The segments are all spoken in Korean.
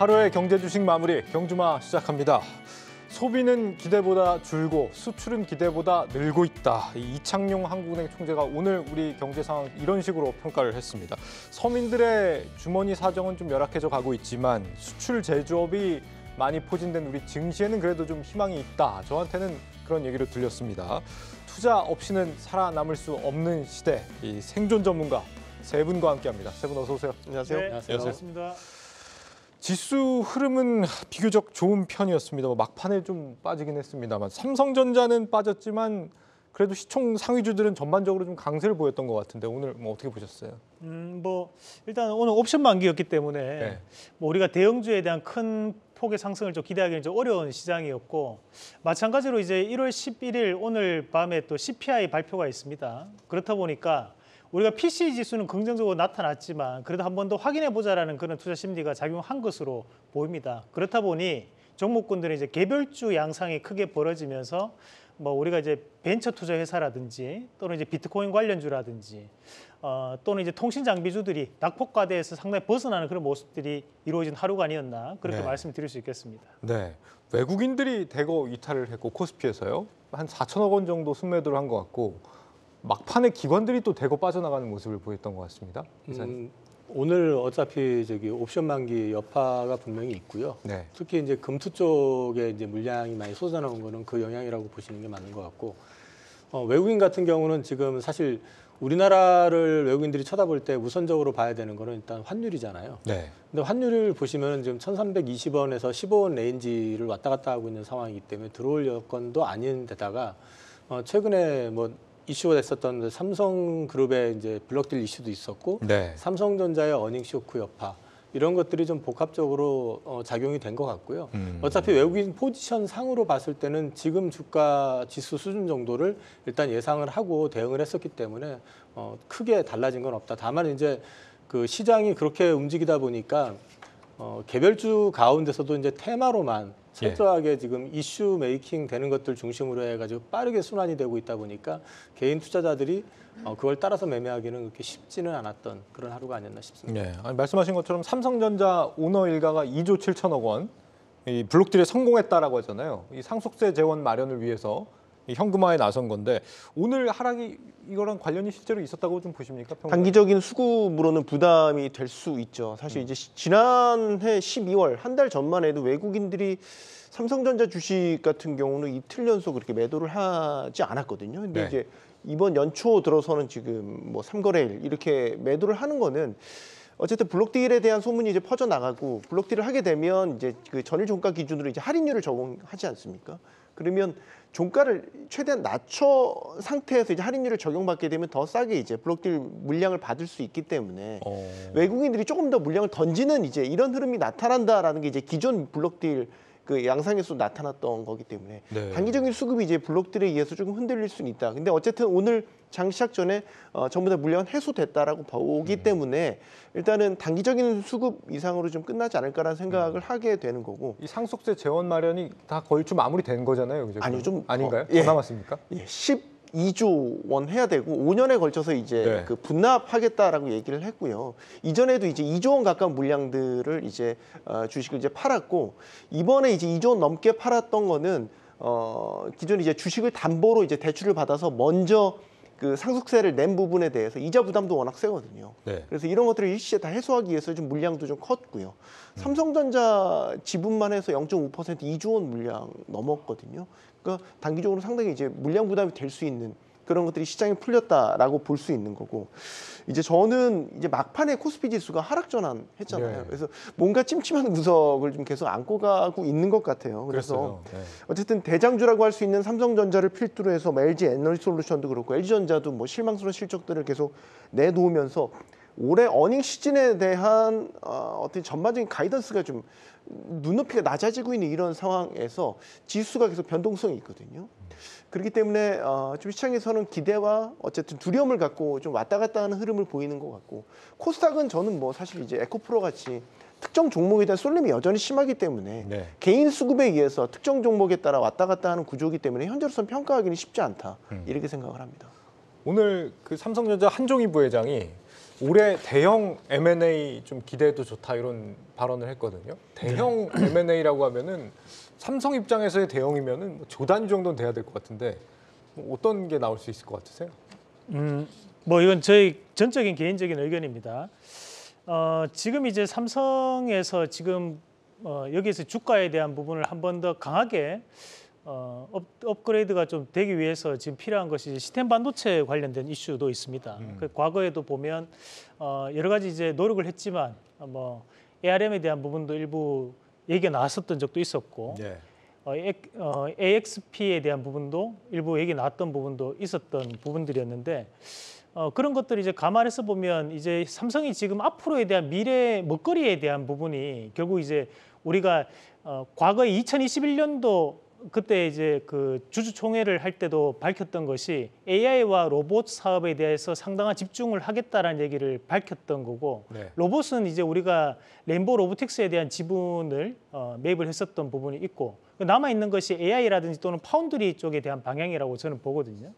하루의 경제 주식 마무리 경주마 시작합니다. 소비는 기대보다 줄고 수출은 기대보다 늘고 있다. 이창용 한국은행 총재가 오늘 우리 경제 상황 이런 식으로 평가를 했습니다. 서민들의 주머니 사정은 좀 열악해져 가고 있지만 수출 제조업이 많이 포진된 우리 증시에는 그래도 좀 희망이 있다. 저한테는 그런 얘기로 들렸습니다. 투자 없이는 살아남을 수 없는 시대. 이 생존 전문가 세 분과 함께합니다. 세 분 어서 오세요. 안녕하세요. 네, 안녕하세요. 반갑습니다. 지수 흐름은 비교적 좋은 편이었습니다. 막판에 좀 빠지긴 했습니다만 삼성전자는 빠졌지만 그래도 시총 상위주들은 전반적으로 좀 강세를 보였던 것 같은데 오늘 뭐 어떻게 보셨어요? 일단 오늘 옵션 만기였기 때문에 네. 우리가 대형주에 대한 큰 폭의 상승을 좀 기대하기는 좀 어려운 시장이었고 마찬가지로 이제 1월 11일 오늘 밤에 또 CPI 발표가 있습니다. 그렇다 보니까 우리가 PC 지수는 긍정적으로 나타났지만 그래도 한 번 더 확인해 보자라는 그런 투자 심리가 작용한 것으로 보입니다. 그렇다 보니 종목군들은 이제 개별주 양상이 크게 벌어지면서 뭐 우리가 이제 벤처 투자 회사라든지 또는 이제 비트코인 관련주라든지 또는 이제 통신 장비주들이 낙폭과대에서 상당히 벗어나는 그런 모습들이 이루어진 하루가 아니었나 그렇게 네. 말씀드릴 수 있겠습니다. 네, 외국인들이 대거 이탈을 했고 코스피에서요. 한 4천억 원 정도 순매도를 한 것 같고 막판에 기관들이 또 대거 빠져나가는 모습을 보였던 것 같습니다. 오늘 어차피 옵션 만기 여파가 분명히 있고요. 네. 특히 이제 금투 쪽에 이제 물량이 많이 쏟아나온 거는 그 영향이라고 보시는 게 맞는 것 같고 외국인 같은 경우는 지금 사실 우리나라를 외국인들이 쳐다볼 때 우선적으로 봐야 되는 거는 일단 환율이잖아요. 네. 근데 환율을 보시면 지금 1,320원에서 15원 레인지를 왔다 갔다 하고 있는 상황이기 때문에 들어올 여건도 아닌 데다가 최근에 뭐 이슈가 됐었던 삼성그룹의 이제 블록딜 이슈도 있었고 네. 삼성전자의 어닝 쇼크 여파 이런 것들이 좀 복합적으로 작용이 된 것 같고요. 어차피 외국인 포지션 상으로 봤을 때는 지금 주가 지수 수준 정도를 일단 예상을 하고 대응을 했었기 때문에 크게 달라진 건 없다. 다만 이제 그 시장이 그렇게 움직이다 보니까 개별주 가운데서도 이제 테마로만 철저하게 지금 이슈 메이킹 되는 것들 중심으로 해가지고 빠르게 순환이 되고 있다 보니까 개인 투자자들이 그걸 따라서 매매하기는 그렇게 쉽지는 않았던 그런 하루가 아니었나 싶습니다. 네. 아니, 말씀하신 것처럼 삼성전자 오너 일가가 2조 7천억 원 이 블록딜에 성공했다라고 하잖아요. 이 상속세 재원 마련을 위해서 이 현금화에 나선 건데 오늘 하락이 이거랑 관련이 실제로 있었다고 좀 보십니까? 평소에? 단기적인 수급으로는 부담이 될 수 있죠. 사실 이제 지난해 12월 한 달 전만 해도 외국인들이 삼성전자 주식 같은 경우는 이틀 연속 그렇게 매도를 하지 않았거든요. 근데 네. 이제 이번 연초 들어서는 지금 뭐 3거래일 이렇게 매도를 하는 거는 어쨌든 블록딜에 대한 소문이 이제 퍼져 나가고 블록딜을 하게 되면 이제 그 전일 종가 기준으로 이제 할인율을 적용하지 않습니까? 그러면 종가를 최대한 낮춰 상태에서 이제 할인율을 적용받게 되면 더 싸게 이제 블록딜 물량을 받을 수 있기 때문에 외국인들이 조금 더 물량을 던지는 이제 이런 흐름이 나타난다라는 게 이제 기존 블록딜 그 양상에서 나타났던 거기 때문에 네. 단기적인 수급이 이제 블록딜에 의해서 조금 흔들릴 수는 있다. 근데 어쨌든 오늘 장 시작 전에 전부 다 물량은 해소됐다라고 보기 때문에 일단은 단기적인 수급 이상으로 좀 끝나지 않을까라는 생각을 하게 되는 거고. 이 상속세 재원 마련이 다 거의 좀 마무리된 거잖아요, 그죠? 아니요, 좀 아닌가요? 예. 더 남았습니까? 예, 12조 원 해야 되고 5년에 걸쳐서 이제 네. 그 분납하겠다라고 얘기를 했고요. 이전에도 이제 2조 원 가까운 물량들을 이제 주식을 이제 팔았고 이번에 이제 2조 원 넘게 팔았던 거는 기존 이제 주식을 담보로 이제 대출을 받아서 먼저 그 상속세를 낸 부분에 대해서 이자 부담도 워낙 세거든요. 네. 그래서 이런 것들을 일시에 다 해소하기 위해서 좀 물량도 좀 컸고요. 삼성전자 지분만 해서 0.5% 2조 원 물량 넘었거든요. 그러니까 단기적으로 상당히 이제 물량 부담이 될 수 있는 그런 것들이 시장에 풀렸다라고 볼 수 있는 거고 이제 저는 이제 막판에 코스피 지수가 하락 전환했잖아요. 네. 그래서 뭔가 찜찜한 구석을 좀 계속 안고 가고 있는 것 같아요. 그래서 그랬어요. 네. 어쨌든 대장주라고 할 수 있는 삼성전자를 필두로 해서 뭐 LG 에너지솔루션도 그렇고 LG전자도 뭐 실망스러운 실적들을 계속 내놓으면서 올해 어닝 시즌에 대한 어떤 전반적인 가이던스가 좀 눈높이가 낮아지고 있는 이런 상황에서 지수가 계속 변동성이 있거든요. 그렇기 때문에 좀 시장에서는 기대와 어쨌든 두려움을 갖고 좀 왔다 갔다 하는 흐름을 보이는 것 같고 코스닥은 저는 뭐 사실 이제 에코프로 같이 특정 종목에 대한 쏠림이 여전히 심하기 때문에 네. 개인 수급에 의해서 특정 종목에 따라 왔다 갔다 하는 구조이기 때문에 현재로서는 평가하기는 쉽지 않다 이렇게 생각을 합니다. 오늘 그 삼성전자 한종희 부회장이 올해 대형 M&A 좀 기대해도 좋다 이런 발언을 했거든요. 대형 M&A라고 하면은 삼성 입장에서의 대형이면은 뭐 조단 정도는 돼야 될 것 같은데 뭐 어떤 게 나올 수 있을 것 같으세요? 뭐 이건 저희 전적인 개인적인 의견입니다. 지금 이제 삼성에서 지금 여기에서 주가에 대한 부분을 한 번 더 강하게 업그레이드가 좀 되기 위해서 지금 필요한 것이 시스템 반도체 관련된 이슈도 있습니다. 그 과거에도 보면 여러 가지 이제 노력을 했지만 뭐 ARM에 대한 부분도 일부 얘기가 나왔었던 적도 있었고 네. AXP에 대한 부분도 일부 얘기 나왔던 부분도 있었던 부분들이었는데 그런 것들을 이제 감안해서 보면 이제 삼성이 지금 앞으로에 대한 미래 먹거리에 대한 부분이 결국 이제 우리가 과거에 2021년도 그때 이제 그 주주총회를 할 때도 밝혔던 것이 AI와 로봇 사업에 대해서 상당한 집중을 하겠다라는 얘기를 밝혔던 거고 네. 로봇은 이제 우리가 레인보우 로보틱스에 대한 지분을 매입을 했었던 부분이 있고 남아 있는 것이 AI라든지 또는 파운드리 쪽에 대한 방향이라고 저는 보거든요.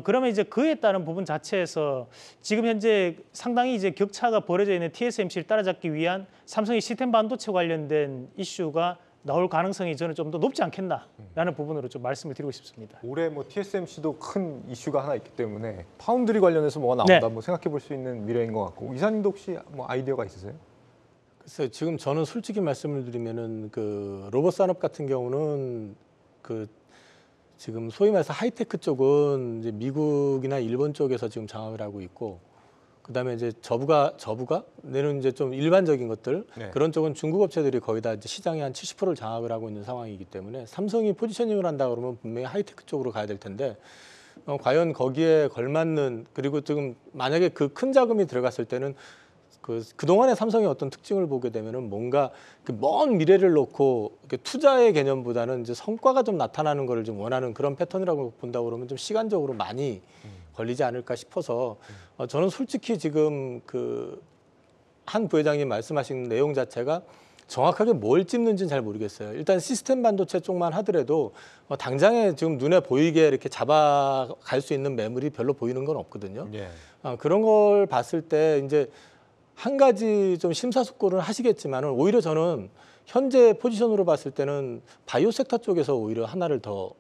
그러면 이제 그에 따른 부분 자체에서 지금 현재 상당히 이제 격차가 벌어져 있는 TSMC를 따라잡기 위한 삼성의 시스템 반도체 관련된 이슈가 나올 가능성이 저는 좀 더 높지 않겠나라는 부분으로 좀 말씀을 드리고 싶습니다. 올해 뭐 TSMC도 큰 이슈가 하나 있기 때문에 파운드리 관련해서 뭐가 나온다 네. 뭐 생각해 볼 수 있는 미래인 것 같고 이사님도 혹시 뭐 아이디어가 있으세요? 글쎄요, 지금 저는 솔직히 말씀을 드리면은 그 로봇 산업 같은 경우는 그 지금 소위 말해서 하이테크 쪽은 이제 미국이나 일본 쪽에서 지금 장악을 하고 있고, 그다음에 이제 저부가 내는 이제 좀 일반적인 것들 네. 그런 쪽은 중국 업체들이 거의 다 이제 시장의 한 70%를 장악을 하고 있는 상황이기 때문에 삼성이 포지셔닝을 한다 그러면 분명히 하이테크 쪽으로 가야 될 텐데 과연 거기에 걸맞는, 그리고 지금 만약에 그 큰 자금이 들어갔을 때는 그동안의 삼성의 어떤 특징을 보게 되면은 뭔가 그 먼 미래를 놓고 투자의 개념보다는 이제 성과가 좀 나타나는 거를 좀 원하는 그런 패턴이라고 본다고 그러면 좀 시간적으로 많이 걸리지 않을까 싶어서 저는 솔직히 지금 그 한 부회장님 말씀하신 내용 자체가 정확하게 뭘 찝는지는 잘 모르겠어요. 일단 시스템 반도체 쪽만 하더라도 당장에 지금 눈에 보이게 이렇게 잡아갈 수 있는 매물이 별로 보이는 건 없거든요. 예. 그런 걸 봤을 때 이제 한 가지 좀 심사숙고를 하시겠지만은 오히려 저는 현재 포지션으로 봤을 때는 바이오 섹터 쪽에서 오히려 하나를 더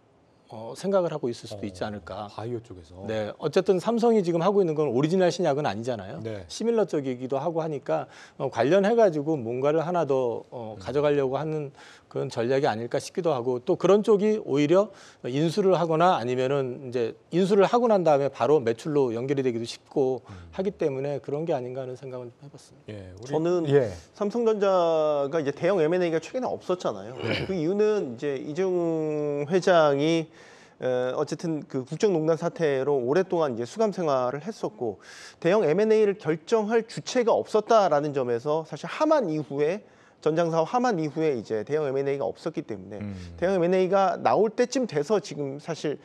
생각을 하고 있을 수도 있지 않을까. 바이오 쪽에서. 네, 어쨌든 삼성이 지금 하고 있는 건 오리지널 신약은 아니잖아요. 네. 시밀러 쪽이기도 하고 하니까 관련해가지고 뭔가를 하나 더 가져가려고 하는 그런 전략이 아닐까 싶기도 하고, 또 그런 쪽이 오히려 인수를 하거나 아니면은 이제 인수를 하고 난 다음에 바로 매출로 연결이 되기도 쉽고 하기 때문에 그런 게 아닌가 하는 생각을 해봤습니다. 예, 저는 예. 삼성전자가 이제 대형 M&A가 최근에 없었잖아요. 그 이유는 이제 이재용 회장이 어쨌든 그 국정농단 사태로 오랫동안 이제 수감 생활을 했었고 대형 M&A를 결정할 주체가 없었다라는 점에서 사실 하만 이후에 전장사업 하만 이후에 이제 대형 M&A가 없었기 때문에 대형 M&A가 나올 때쯤 돼서 지금 사실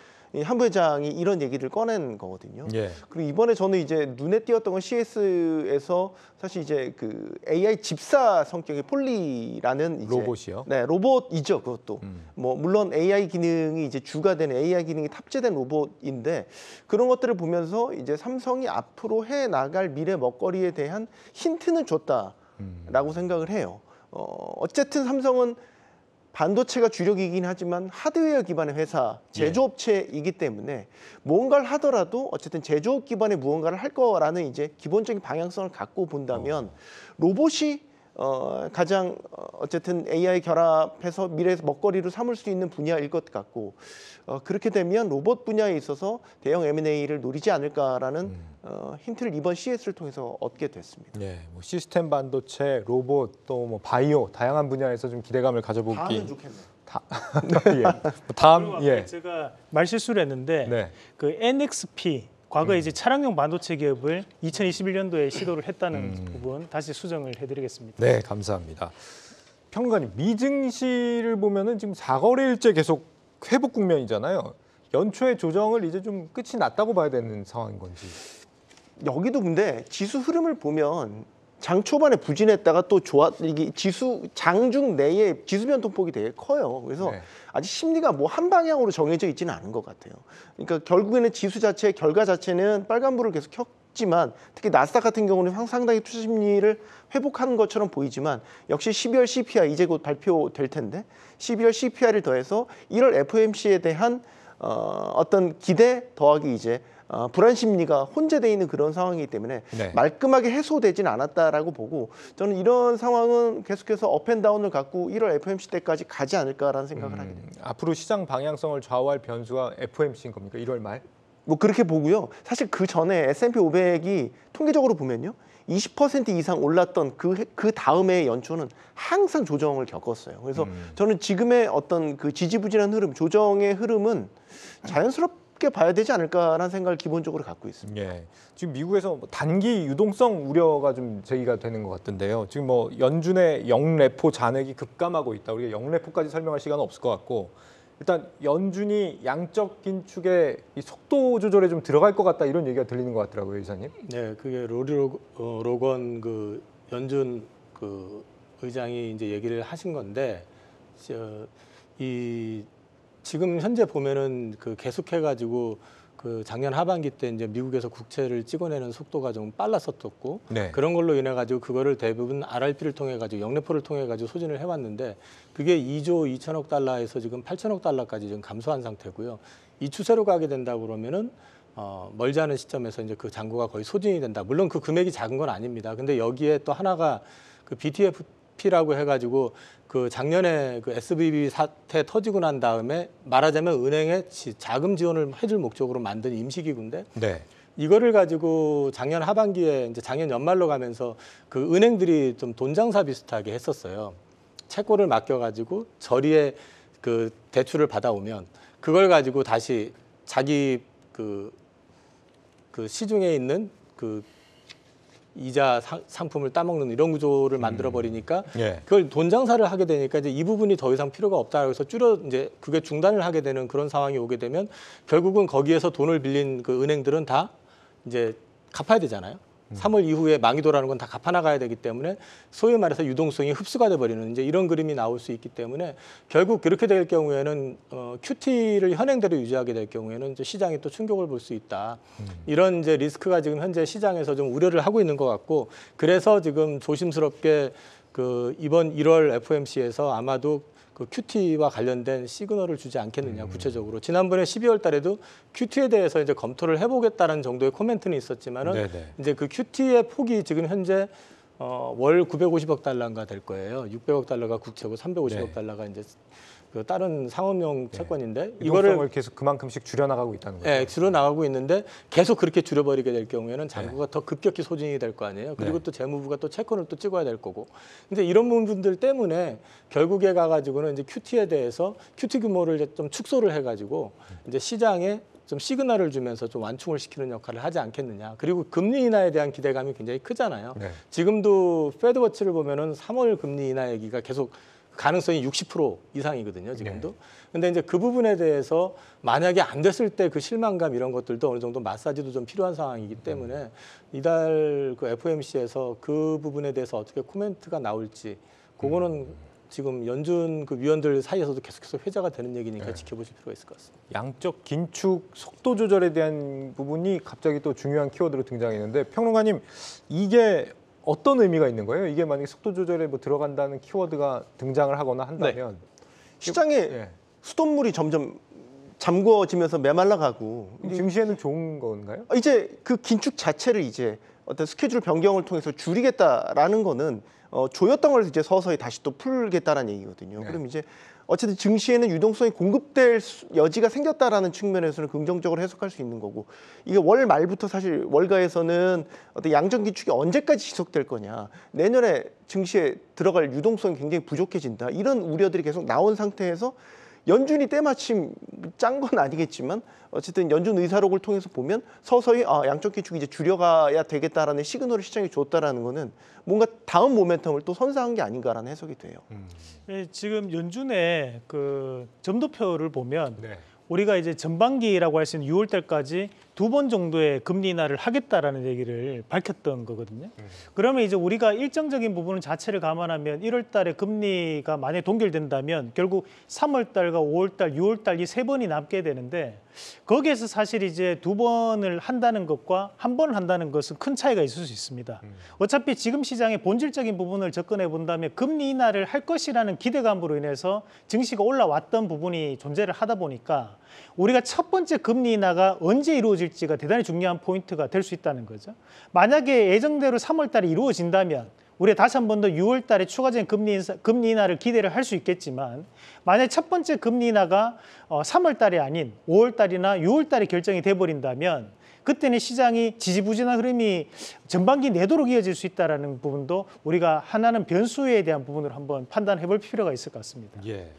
한 부회장이 이런 얘기를 꺼낸 거거든요. 예. 그리고 이번에 저는 이제 눈에 띄었던 건 CS에서 사실 이제 그 AI 집사 성격의 폴리라는 이제 로봇이요? 네, 로봇이죠. 그것도 뭐 물론 AI 기능이 이제 주가 되는 AI 기능이 탑재된 로봇인데 그런 것들을 보면서 이제 삼성이 앞으로 해 나갈 미래 먹거리에 대한 힌트는 줬다라고 생각을 해요. 어쨌든 삼성은 반도체가 주력이긴 하지만 하드웨어 기반의 회사, 제조업체이기 때문에 뭔가를 하더라도 어쨌든 제조업 기반의 무언가를 할 거라는 이제 기본적인 방향성을 갖고 본다면 로봇이 가장 어쨌든 AI 결합해서 미래에서 먹거리로 삼을 수 있는 분야일 것 같고 그렇게 되면 로봇 분야에 있어서 대형 M&A를 노리지 않을까라는 힌트를 이번 CS를 통해서 얻게 됐습니다. 예, 뭐 시스템 반도체, 로봇 또 뭐 바이오 다양한 분야에서 좀 기대감을 가져보기. 다음은 좋겠네요. 예. 뭐 다음 그리고 예. 제가 말실수를 했는데 네. 그 NXP 과거에 이제 차량용 반도체 기업을 2021년도에 시도를 했다는 부분 다시 수정을 해드리겠습니다. 네, 감사합니다. 평론가님, 미증시를 보면은 지금 4거래일째 계속 회복 국면이잖아요. 연초의 조정을 이제 좀 끝이 났다고 봐야 되는 상황인 건지. 여기도 근데 지수 흐름을 보면 장 초반에 부진했다가 또 이게 지수 장중 내에 지수 변동폭이 되게 커요. 그래서 네. 아직 심리가 뭐 한 방향으로 정해져 있지는 않은 것 같아요. 그러니까 결국에는 지수 자체 결과 자체는 빨간불을 계속 있지만 특히 나스닥 같은 경우는 상당히 투자 심리를 회복하는 것처럼 보이지만 역시 12월 CPI 이제 곧 발표될 텐데 12월 CPI를 더해서 1월 FOMC에 대한 어떤 기대 더하기 이제 불안 심리가 혼재되어 있는 그런 상황이기 때문에 네. 말끔하게 해소되진 않았다라고 보고 저는 이런 상황은 계속해서 업앤다운을 갖고 1월 FOMC 때까지 가지 않을까라는 생각을 하게 됩니다. 앞으로 시장 방향성을 좌우할 변수가 FOMC인 겁니까? 1월 말? 뭐 그렇게 보고요. 사실 그 전에 S&P 500이 통계적으로 보면요. 20% 이상 올랐던 그 다음에 연초는 항상 조정을 겪었어요. 그래서 저는 지금의 어떤 그 지지부진한 흐름, 조정의 흐름은 자연스럽게 봐야 되지 않을까라는 생각을 기본적으로 갖고 있습니다. 예. 지금 미국에서 뭐 단기 유동성 우려가 좀 제기가 되는 것 같은데요. 지금 뭐 연준의 영레포 잔액이 급감하고 있다. 우리가 영레포까지 설명할 시간은 없을 것 같고 일단 연준이 양적 긴축의 이 속도 조절에 좀 들어갈 것 같다 이런 얘기가 들리는 것 같더라고요, 이사님. 네, 그게 로건 그 연준 그 의장이 이제 얘기를 하신 건데 이 지금 현재 보면은 그 계속해가지고 그 작년 하반기 때 이제 미국에서 국채를 찍어내는 속도가 좀 빨랐었고 네. 그런 걸로 인해 가지고 그거를 대부분 RRP를 통해 가지고 영레포를 통해 가지고 소진을 해왔는데 그게 2조 2천억 달러에서 지금 8천억 달러까지 지금 감소한 상태고요. 이 추세로 가게 된다 그러면은 멀지 않은 시점에서 이제 그 잔고가 거의 소진이 된다. 물론 그 금액이 작은 건 아닙니다. 근데 여기에 또 하나가 그 BTFP라고 해가지고 그 작년에 그 SVB 사태 터지고 난 다음에 말하자면 은행에 자금 지원을 해줄 목적으로 만든 임시기구인데 네. 이거를 가지고 작년 하반기에 이제 작년 연말로 가면서 그 은행들이 좀 돈 장사 비슷하게 했었어요. 채권을 맡겨가지고 저리에 그 대출을 받아오면 그걸 가지고 다시 자기 그 시중에 있는 그 이자 상품을 따먹는 이런 구조를 만들어 버리니까 예. 그걸 돈 장사를 하게 되니까 이제 이 부분이 더 이상 필요가 없다 그래서 이제 그게 중단을 하게 되는 그런 상황이 오게 되면 결국은 거기에서 돈을 빌린 그 은행들은 다 이제 갚아야 되잖아요. 3월 이후에 망이도라는 건 다 갚아나가야 되기 때문에 소위 말해서 유동성이 흡수가 돼버리는 이제 이런 그림이 나올 수 있기 때문에 결국 그렇게 될 경우에는 QT를 현행대로 유지하게 될 경우에는 이제 시장이 또 충격을 볼 수 있다. 이런 이제 리스크가 지금 현재 시장에서 좀 우려를 하고 있는 것 같고 그래서 지금 조심스럽게 그 이번 1월 FOMC에서 아마도 그 QT와 관련된 시그널을 주지 않겠느냐 구체적으로 지난번에 12월 달에도 QT에 대해서 이제 검토를 해보겠다는 정도의 코멘트는 있었지만은 네네. 이제 그 QT의 폭이 지금 현재 월 950억 달러인가 될 거예요. 600억 달러가 국채고 350억 네. 달러가 이제 그 다른 상업용 채권인데 이거를 계속 그만큼씩 줄여나가고 있다는 거죠. 네, 줄여 나가고 있는데 계속 그렇게 줄여버리게 될 경우에는 잔고가 더 급격히 소진이 될 거 아니에요. 그리고 또 재무부가 또 채권을 또 찍어야 될 거고. 근데 이런 부분들 때문에 결국에 가가지고는 이제 QT에 대해서 QT 규모를 이제 좀 축소를 해가지고 이제 시장에 좀 시그널을 주면서 좀 완충을 시키는 역할을 하지 않겠느냐. 그리고 금리 인하에 대한 기대감이 굉장히 크잖아요. 네. 지금도 패드워치를 보면은 3월 금리 인하 얘기가 계속 가능성이 60% 이상이거든요, 지금도. 네. 근데 이제 그 부분에 대해서 만약에 안 됐을 때 그 실망감 이런 것들도 어느 정도 마사지도 좀 필요한 상황이기 때문에 이달 그 FOMC에서 그 부분에 대해서 어떻게 코멘트가 나올지 그거는 지금 연준 그 위원들 사이에서도 계속해서 회자가 되는 얘기니까 네. 지켜보실 필요가 있을 것 같습니다. 양적 긴축 속도 조절에 대한 부분이 갑자기 또 중요한 키워드로 등장했는데 평론가님 이게 어떤 의미가 있는 거예요? 이게 만약에 속도 조절에 뭐 들어간다는 키워드가 등장을 하거나 한다면 시장에 예. 수돗물이 점점 잠궈지면서 메말라가고 증시에는 좋은 건가요? 이제 그 긴축 자체를 이제 어떤 스케줄 변경을 통해서 줄이겠다라는 거는 조였던 걸 이제 서서히 다시 또 풀겠다라는 얘기거든요. 네. 그럼 이제 어쨌든 증시에는 유동성이 공급될 여지가 생겼다라는 측면에서는 긍정적으로 해석할 수 있는 거고 이게 월 말부터 사실 월가에서는 어떤 양적 긴축이 언제까지 지속될 거냐 내년에 증시에 들어갈 유동성이 굉장히 부족해진다 이런 우려들이 계속 나온 상태에서 연준이 때마침 짠 건 아니겠지만 어쨌든 연준 의사록을 통해서 보면 서서히 양적 긴축이 이제 줄여가야 되겠다라는 시그널을 시장에 줬다라는 거는 뭔가 다음 모멘텀을 또 선사한 게 아닌가라는 해석이 돼요. 지금 연준의 그 점도표를 보면 네. 우리가 이제 전반기라고 할 수 있는 6월 달까지 2번 정도의 금리 인하를 하겠다라는 얘기를 밝혔던 거거든요. 그러면 이제 우리가 일정적인 부분 자체를 감안하면 1월 달에 금리가 만약에 동결된다면 결국 3월 달과 5월 달, 6월 달 이 세 번이 남게 되는데 거기에서 사실 이제 2번을 한다는 것과 1번을 한다는 것은 큰 차이가 있을 수 있습니다. 어차피 지금 시장의 본질적인 부분을 접근해 본다면 금리 인하를 할 것이라는 기대감으로 인해서 증시가 올라왔던 부분이 존재를 하다 보니까 우리가 첫 번째 금리 인하가 언제 이루어질지가 대단히 중요한 포인트가 될 수 있다는 거죠. 만약에 예정대로 3월 달에 이루어진다면 우리가 다시 한 번 더 6월 달에 추가적인 금리 인하를 기대를 할 수 있겠지만 만약 첫 번째 금리 인하가 3월 달이 아닌 5월 달이나 6월 달에 결정이 돼버린다면 그때는 시장이 지지부진한 흐름이 전반기 내도록 이어질 수 있다는 부분도 우리가 하나는 변수에 대한 부분으로 한번 판단해 볼 필요가 있을 것 같습니다. 예.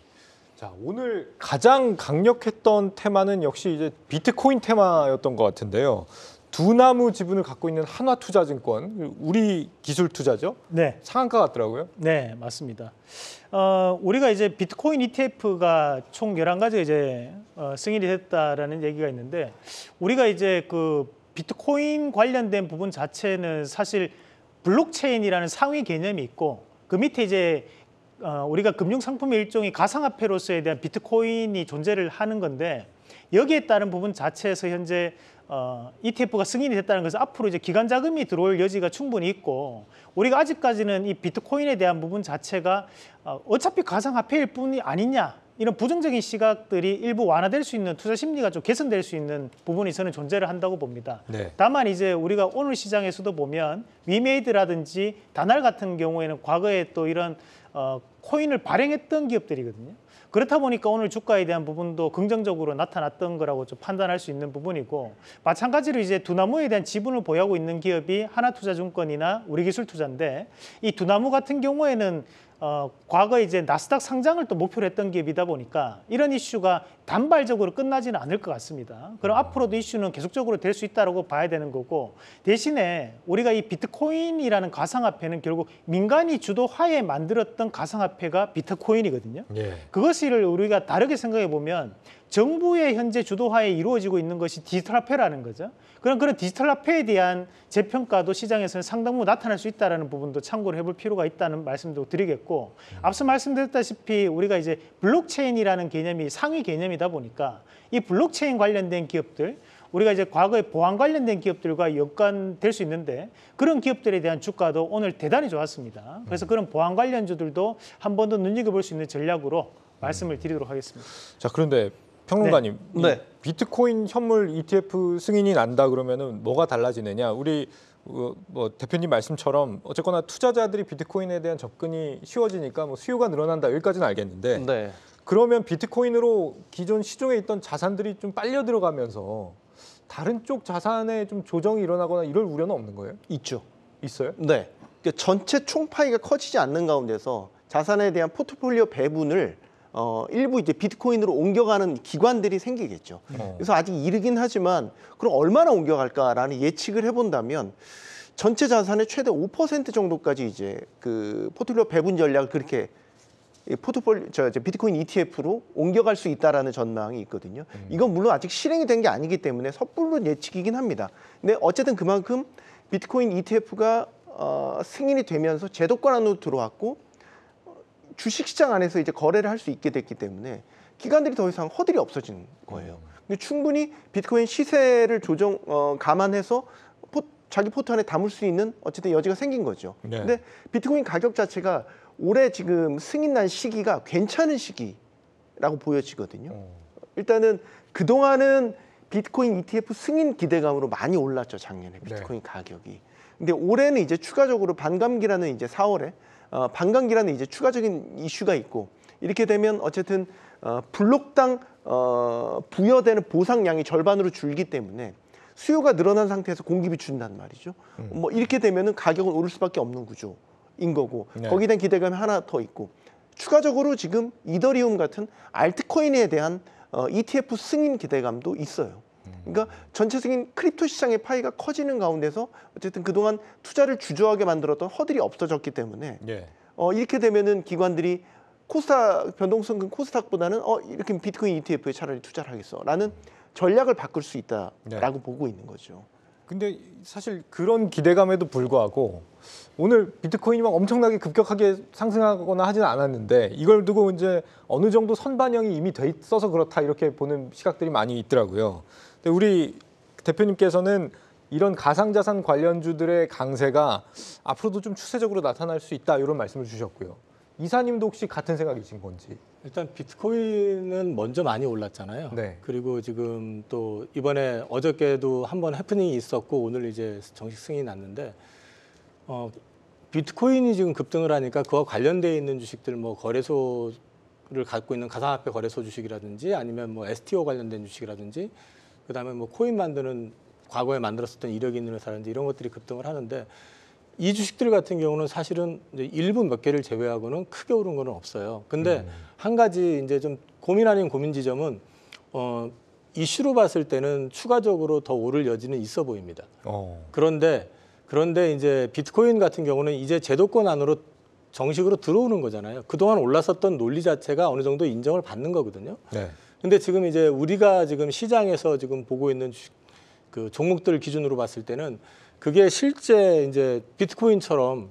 자, 오늘 가장 강력했던 테마는 역시 이제 비트코인 테마였던 것 같은데요. 두나무 지분을 갖고 있는 한화투자증권, 우리 기술 투자죠? 네. 상한가 같더라고요. 네, 맞습니다. 우리가 이제 비트코인 ETF가 총 11가지 이제 승인이 됐다라는 얘기가 있는데 우리가 이제 그 비트코인 관련된 부분 자체는 사실 블록체인이라는 상위 개념이 있고 그 밑에 이제 우리가 금융상품의 일종의 가상화폐로서에 대한 비트코인이 존재를 하는 건데 여기에 따른 부분 자체에서 현재 ETF가 승인이 됐다는 것은 앞으로 이제 기관 자금이 들어올 여지가 충분히 있고 우리가 아직까지는 이 비트코인에 대한 부분 자체가 어차피 가상화폐일 뿐이 아니냐 이런 부정적인 시각들이 일부 완화될 수 있는 투자 심리가 좀 개선될 수 있는 부분이 저는 존재를 한다고 봅니다. 네. 다만 이제 우리가 오늘 시장에서도 보면 위메이드라든지 다날 같은 경우에는 과거에 또 이런 코인을 발행했던 기업들이거든요. 그렇다 보니까 오늘 주가에 대한 부분도 긍정적으로 나타났던 거라고 좀 판단할 수 있는 부분이고 마찬가지로 이제 두나무에 대한 지분을 보유하고 있는 기업이 하나투자증권이나 우리기술투자인데 이 두나무 같은 경우에는 과거에 이제 나스닥 상장을 또 목표로 했던 기업이다 보니까 이런 이슈가 단발적으로 끝나지는 않을 것 같습니다. 그럼 앞으로도 이슈는 계속적으로 될 수 있다고 봐야 되는 거고 대신에 우리가 이 비트코인이라는 가상화폐는 결국 민간이 주도하에 만들었던 가상화폐가 비트코인이거든요. 예. 그것을 우리가 다르게 생각해 보면 정부의 현재 주도하에 이루어지고 있는 것이 디지털화폐라는 거죠. 그런 디지털화폐에 대한 재평가도 시장에서는 상당 부분 나타날 수 있다는 부분도 참고를 해볼 필요가 있다는 말씀도 드리겠고 앞서 말씀드렸다시피 우리가 이제 블록체인이라는 개념이 상위 개념이다 보니까 이 블록체인 관련된 기업들 우리가 이제 과거에 보안 관련된 기업들과 연관될 수 있는데 그런 기업들에 대한 주가도 오늘 대단히 좋았습니다. 그래서 그런 보안 관련주들도 한 번 더 눈여겨볼 수 있는 전략으로 말씀을 드리도록 하겠습니다. 자, 그런데 평론가님, 네. 이 비트코인 현물 ETF 승인이 난다 그러면은 뭐가 달라지느냐? 우리 뭐 대표님 말씀처럼 어쨌거나 투자자들이 비트코인에 대한 접근이 쉬워지니까 뭐 수요가 늘어난다 여기까지는 알겠는데 네. 그러면 비트코인으로 기존 시중에 있던 자산들이 좀 빨려 들어가면서 다른 쪽 자산에 좀 조정이 일어나거나 이럴 우려는 없는 거예요? 있죠. 있어요? 네. 그러니까 전체 총파이가 커지지 않는 가운데서 자산에 대한 포트폴리오 배분을 일부 이제 비트코인으로 옮겨가는 기관들이 생기겠죠. 그래서 아직 이르긴 하지만 그럼 얼마나 옮겨갈까라는 예측을 해본다면 전체 자산의 최대 5% 정도까지 이제 그 포트폴리오 배분 전략을 그렇게 비트코인 ETF로 옮겨갈 수 있다라는 전망이 있거든요. 이건 물론 아직 실행이 된 게 아니기 때문에 섣불른 예측이긴 합니다. 근데 어쨌든 그만큼 비트코인 ETF가 승인이 되면서 제도권 안으로 들어왔고 주식시장 안에서 이제 거래를 할 수 있게 됐기 때문에 기관들이 더 이상 허들이 없어진 거예요. 근데 충분히 비트코인 시세를 감안해서 자기 포트 안에 담을 수 있는 어쨌든 여지가 생긴 거죠. 네. 근데 비트코인 가격 자체가 올해 지금 승인 난 시기가 괜찮은 시기라고 보여지거든요. 일단은 그동안은 비트코인 ETF 승인 기대감으로 많이 올랐죠, 작년에 비트코인 가격이. 근데 올해는 이제 추가적으로 반감기라는 이제 4월에 반감기라는 이제 추가적인 이슈가 있고 이렇게 되면 어쨌든 블록당 부여되는 보상량이 절반으로 줄기 때문에 수요가 늘어난 상태에서 공급이 준단 말이죠. 뭐 이렇게 되면은 가격은 오를 수밖에 없는 구조인 거고 네. 거기에 대한 기대감이 하나 더 있고 추가적으로 지금 이더리움 같은 알트코인에 대한 ETF 승인 기대감도 있어요. 그러니까 전체적인 크립토 시장의 파이가 커지는 가운데서 어쨌든 그동안 투자를 주저하게 만들었던 허들이 없어졌기 때문에 예. 이렇게 되면은 기관들이 코스닥 변동성금 코스닥보다는 이렇게 비트코인 ETF에 차라리 투자를 하겠어라는 전략을 바꿀 수 있다라고 보고 있는 거죠. 근데 사실 그런 기대감에도 불구하고 오늘 비트코인이 막 엄청나게 급격하게 상승하거나 하지는 않았는데 이걸 두고 이제 어느 정도 선반영이 이미 돼 있어서 그렇다 이렇게 보는 시각들이 많이 있더라고요. 근데 우리 대표님께서는 이런 가상자산 관련주들의 강세가 앞으로도 좀 추세적으로 나타날 수 있다 이런 말씀을 주셨고요. 이사님도 혹시 같은 생각이신 건지? 일단 비트코인은 먼저 많이 올랐잖아요. 네. 그리고 지금 또 이번에 어저께도 한번 해프닝이 있었고 오늘 이제 정식 승인이 났는데 비트코인이 지금 급등을 하니까 그와 관련돼 있는 주식들 뭐 거래소를 갖고 있는 가상화폐 거래소 주식이라든지 아니면 뭐 STO 관련된 주식이라든지 그다음에 뭐 코인 만드는 과거에 만들었었던 이력이 있는 회사라든지 이런 것들이 급등을 하는데 이 주식들 같은 경우는 사실은 이제 일부 몇 개를 제외하고는 크게 오른 건 없어요. 근데 한 가지 이제 좀 고민 아닌 고민 지점은 이슈로 봤을 때는 추가적으로 더 오를 여지는 있어 보입니다. 그런데 이제 비트코인 같은 경우는 이제 제도권 안으로 정식으로 들어오는 거잖아요. 그동안 올랐었던 논리 자체가 어느 정도 인정을 받는 거거든요. 네. 근데 지금 이제 우리가 지금 시장에서 지금 보고 있는 그 종목들 기준으로 봤을 때는 그게 실제 이제 비트코인처럼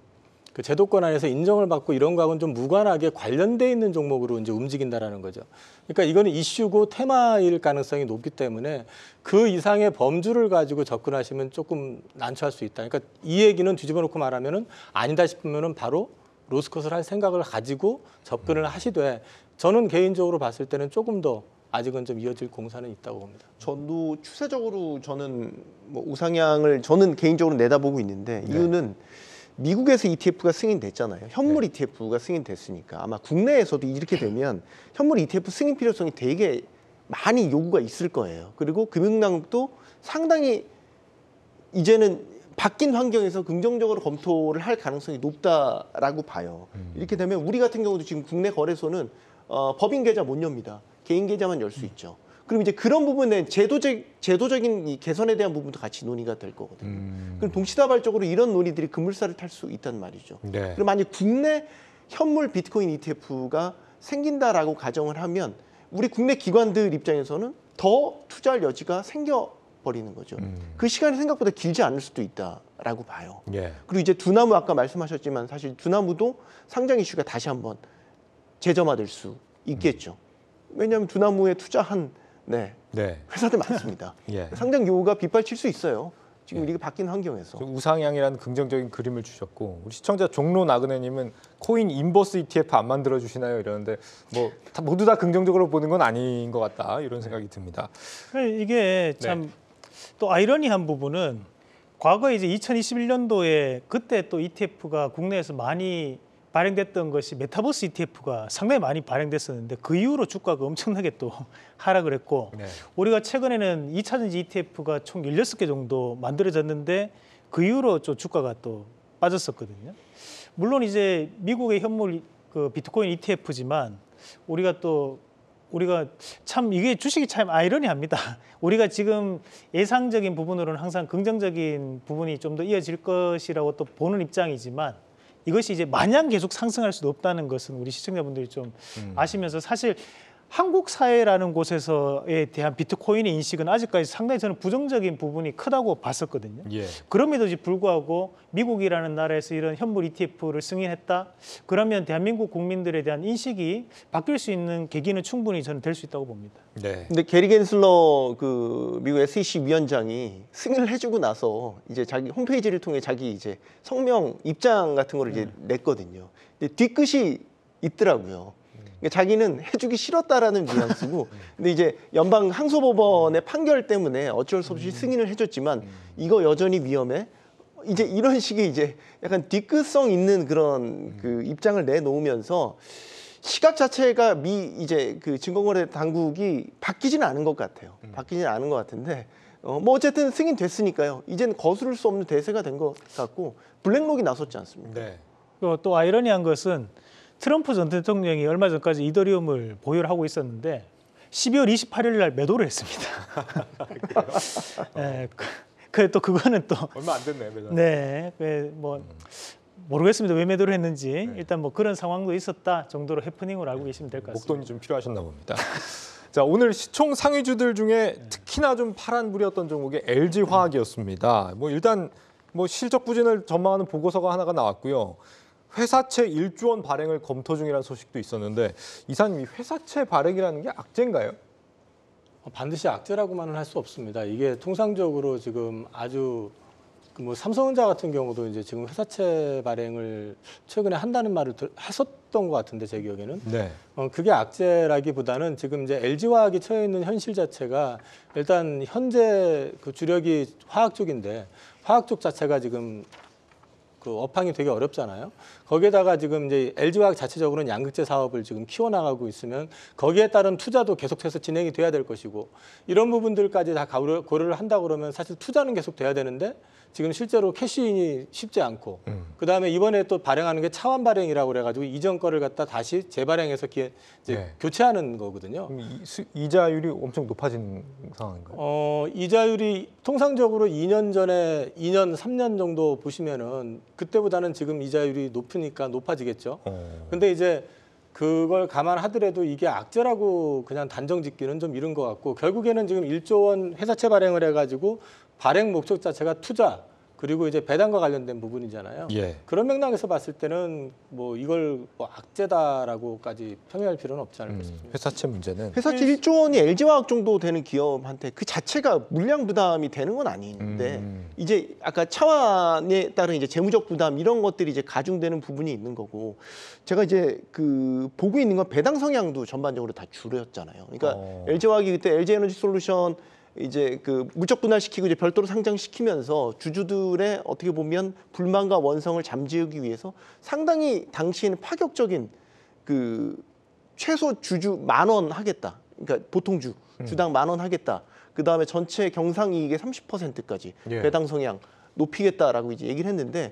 그 제도권 안에서 인정을 받고 이런 거하고는 좀 무관하게 관련돼 있는 종목으로 이제 움직인다라는 거죠. 그러니까 이거는 이슈고 테마일 가능성이 높기 때문에 그 이상의 범주를 가지고 접근하시면 조금 난처할 수 있다. 그러니까 이 얘기는 뒤집어 놓고 말하면은 아니다 싶으면은 바로 로스컷을 할 생각을 가지고 접근을 하시되 저는 개인적으로 봤을 때는 조금 더 아직은 좀 이어질 공사는 있다고 봅니다. 저도 추세적으로 저는 뭐 우상향을 저는 개인적으로 내다보고 있는데 이유는 미국에서 ETF가 승인됐잖아요. 현물 ETF가 승인됐으니까 아마 국내에서도 이렇게 되면 현물 ETF 승인 필요성이 되게 많이 요구가 있을 거예요. 그리고 금융당국도 상당히 이제는 바뀐 환경에서 긍정적으로 검토를 할 가능성이 높다라고 봐요. 이렇게 되면 우리 같은 경우도 지금 국내 거래소는 법인 계좌 못 엽니다. 개인 계좌만 열 수 있죠. 그럼 이제 그런 부분에 제도적인 이 개선에 대한 부분도 같이 논의가 될 거거든요. 그럼 동시다발적으로 이런 논의들이 급물살을 탈 수 있단 말이죠. 네. 그럼 만약 국내 현물 비트코인 ETF가 생긴다라고 가정을 하면 우리 국내 기관들 입장에서는 더 투자할 여지가 생겨버리는 거죠. 그 시간이 생각보다 길지 않을 수도 있다라고 봐요. 예. 그리고 이제 두나무 아까 말씀하셨지만 사실 두나무도 상장 이슈가 다시 한번 재점화될 수 있겠죠. 왜냐하면 두나무에 투자한 회사들 많습니다. 예. 상장 요구가 빗발칠 수 있어요. 지금 이게 바뀐 환경에서. 우상향이라는 긍정적인 그림을 주셨고 우리 시청자 종로 나그네님은 코인 인버스 ETF 안 만들어 주시나요? 이러는데 뭐 모두 다 긍정적으로 보는 건 아닌 것 같다 이런 생각이 듭니다. 이게 참 또 아이러니한 부분은 과거에 이제 2021년도에 그때 또 ETF가 국내에서 많이 발행됐던 것이 메타버스 ETF가 상당히 많이 발행됐었는데 그 이후로 주가가 엄청나게 또 하락을 했고 우리가 최근에는 2차전지 ETF가 총 16개 정도 만들어졌는데 그 이후로 좀 주가가 또 빠졌었거든요. 물론 이제 미국의 현물 그 비트코인 ETF지만 우리가 참 이게 주식이 참 아이러니합니다. 우리가 지금 예상적인 부분으로는 항상 긍정적인 부분이 좀 더 이어질 것이라고 또 보는 입장이지만 이것이 이제 마냥 계속 상승할 수도 없다는 것은 우리 시청자분들이 좀 아시면서 사실 한국 사회라는 곳에서에 대한 비트코인의 인식은 아직까지 상당히 저는 부정적인 부분이 크다고 봤었거든요. 그럼에도 불구하고 미국이라는 나라에서 이런 현물 ETF를 승인했다. 그러면 대한민국 국민들에 대한 인식이 바뀔 수 있는 계기는 충분히 저는 될 수 있다고 봅니다. 근데 게리 겐슬러 그 미국 SEC 위원장이 승인을 해주고 나서 이제 자기 홈페이지를 통해 자기 이제 성명 입장 같은 거를 이제 냈거든요. 근데 뒤끝이 있더라고요. 그러니까 자기는 해주기 싫었다라는 뉘앙스고, 근데 이제 연방 항소법원의 판결 때문에 어쩔 수 없이 승인을 해줬지만 이거 여전히 위험해. 이제 이런 식의 이제 약간 뒤끝성 있는 그런 그 입장을 내놓으면서 시각 자체가 이제 그 증권거래 당국이 바뀌지는 않은 것 같아요. 바뀌지는 않은 것 같은데 뭐 어쨌든 승인됐으니까요. 이제는 거스를 수 없는 대세가 된 것 같고 블랙록이 나섰지 않습니까? 또 아이러니한 것은 트럼프 전 대통령이 얼마 전까지 이더리움을 보유를 하고 있었는데 12월 28일 날 매도를 했습니다. 또 그거는 또 얼마 안 됐네, 매도. 뭐 모르겠습니다. 왜 매도를 했는지 일단 뭐 그런 상황도 있었다 정도로 해프닝으로 알고 계시면 될 것 같습니다. 목돈이 좀 필요하셨나 봅니다. 자, 오늘 시총 상위주들 중에 특히나 좀 파란불이었던 종목이 LG화학이었습니다. 뭐 일단 뭐 실적 부진을 전망하는 보고서가 하나가 나왔고요. 회사채 1조 원 발행을 검토 중이라는 소식도 있었는데 이사님, 이 회사채 발행이라는 게 악재인가요? 반드시 악재라고만은 할 수 없습니다. 이게 통상적으로 지금 아주 뭐 삼성전자 같은 경우도 이제 지금 회사채 발행을 최근에 한다는 말을 했었던 것 같은데 제 기억에는 네. 그게 악재라기보다는 지금 이제 LG화학이 처해 있는 현실 자체가 일단 현재 그 주력이 화학 쪽인데 화학 쪽 자체가 지금 그 업황이 되게 어렵잖아요. 거기에다가 지금 이제 LG화학 자체적으로는 양극재 사업을 지금 키워나가고 있으면 거기에 따른 투자도 계속해서 진행이 돼야 될 것이고 이런 부분들까지 다 고려를 한다 그러면 사실 투자는 계속 돼야 되는데 지금 실제로 캐시인이 쉽지 않고 그다음에 이번에 또 발행하는 게 차환 발행이라고 그래가지고 이전 거를 갖다 다시 재발행해서 이제 네. 교체하는 거거든요. 그럼 이자율이 엄청 높아진 상황인가요? 이자율이 통상적으로 2년 전에 2년, 3년 정도 보시면은 그때보다는 지금 이자율이 높으니까 높아지겠죠. 근데 이제 그걸 감안하더라도 이게 악재라고 그냥 단정 짓기는 좀 이른 것 같고 결국에는 지금 1조 원 회사채 발행을 해가지고 발행 목적 자체가 투자 그리고 이제 배당과 관련된 부분이잖아요. 예. 그런 맥락에서 봤을 때는 뭐 이걸 뭐 악재다라고까지 평해할 필요는 없지 않을까 싶습니다. 회사채 문제는 회사채 1조 원이 LG화학 정도 되는 기업한테 그 자체가 물량 부담이 되는 건 아닌데 이제 아까 차환에 따른 이제 재무적 부담 이런 것들이 이제 가중되는 부분이 있는 거고 제가 이제 그 보고 있는 건 배당 성향도 전반적으로 다 줄였잖아요. 그러니까 LG화학이 그때 LG에너지솔루션 이제 그 물적 분할시키고 이제 별도로 상장시키면서 주주들의 어떻게 보면 불만과 원성을 잠재우기 위해서 상당히 당시에는 파격적인 그 최소 주주 10,000원 하겠다. 그러니까 보통 주당 10,000원 하겠다. 그 다음에 전체 경상이익의 30%까지 예. 배당 성향 높이겠다라고 이제 얘기를 했는데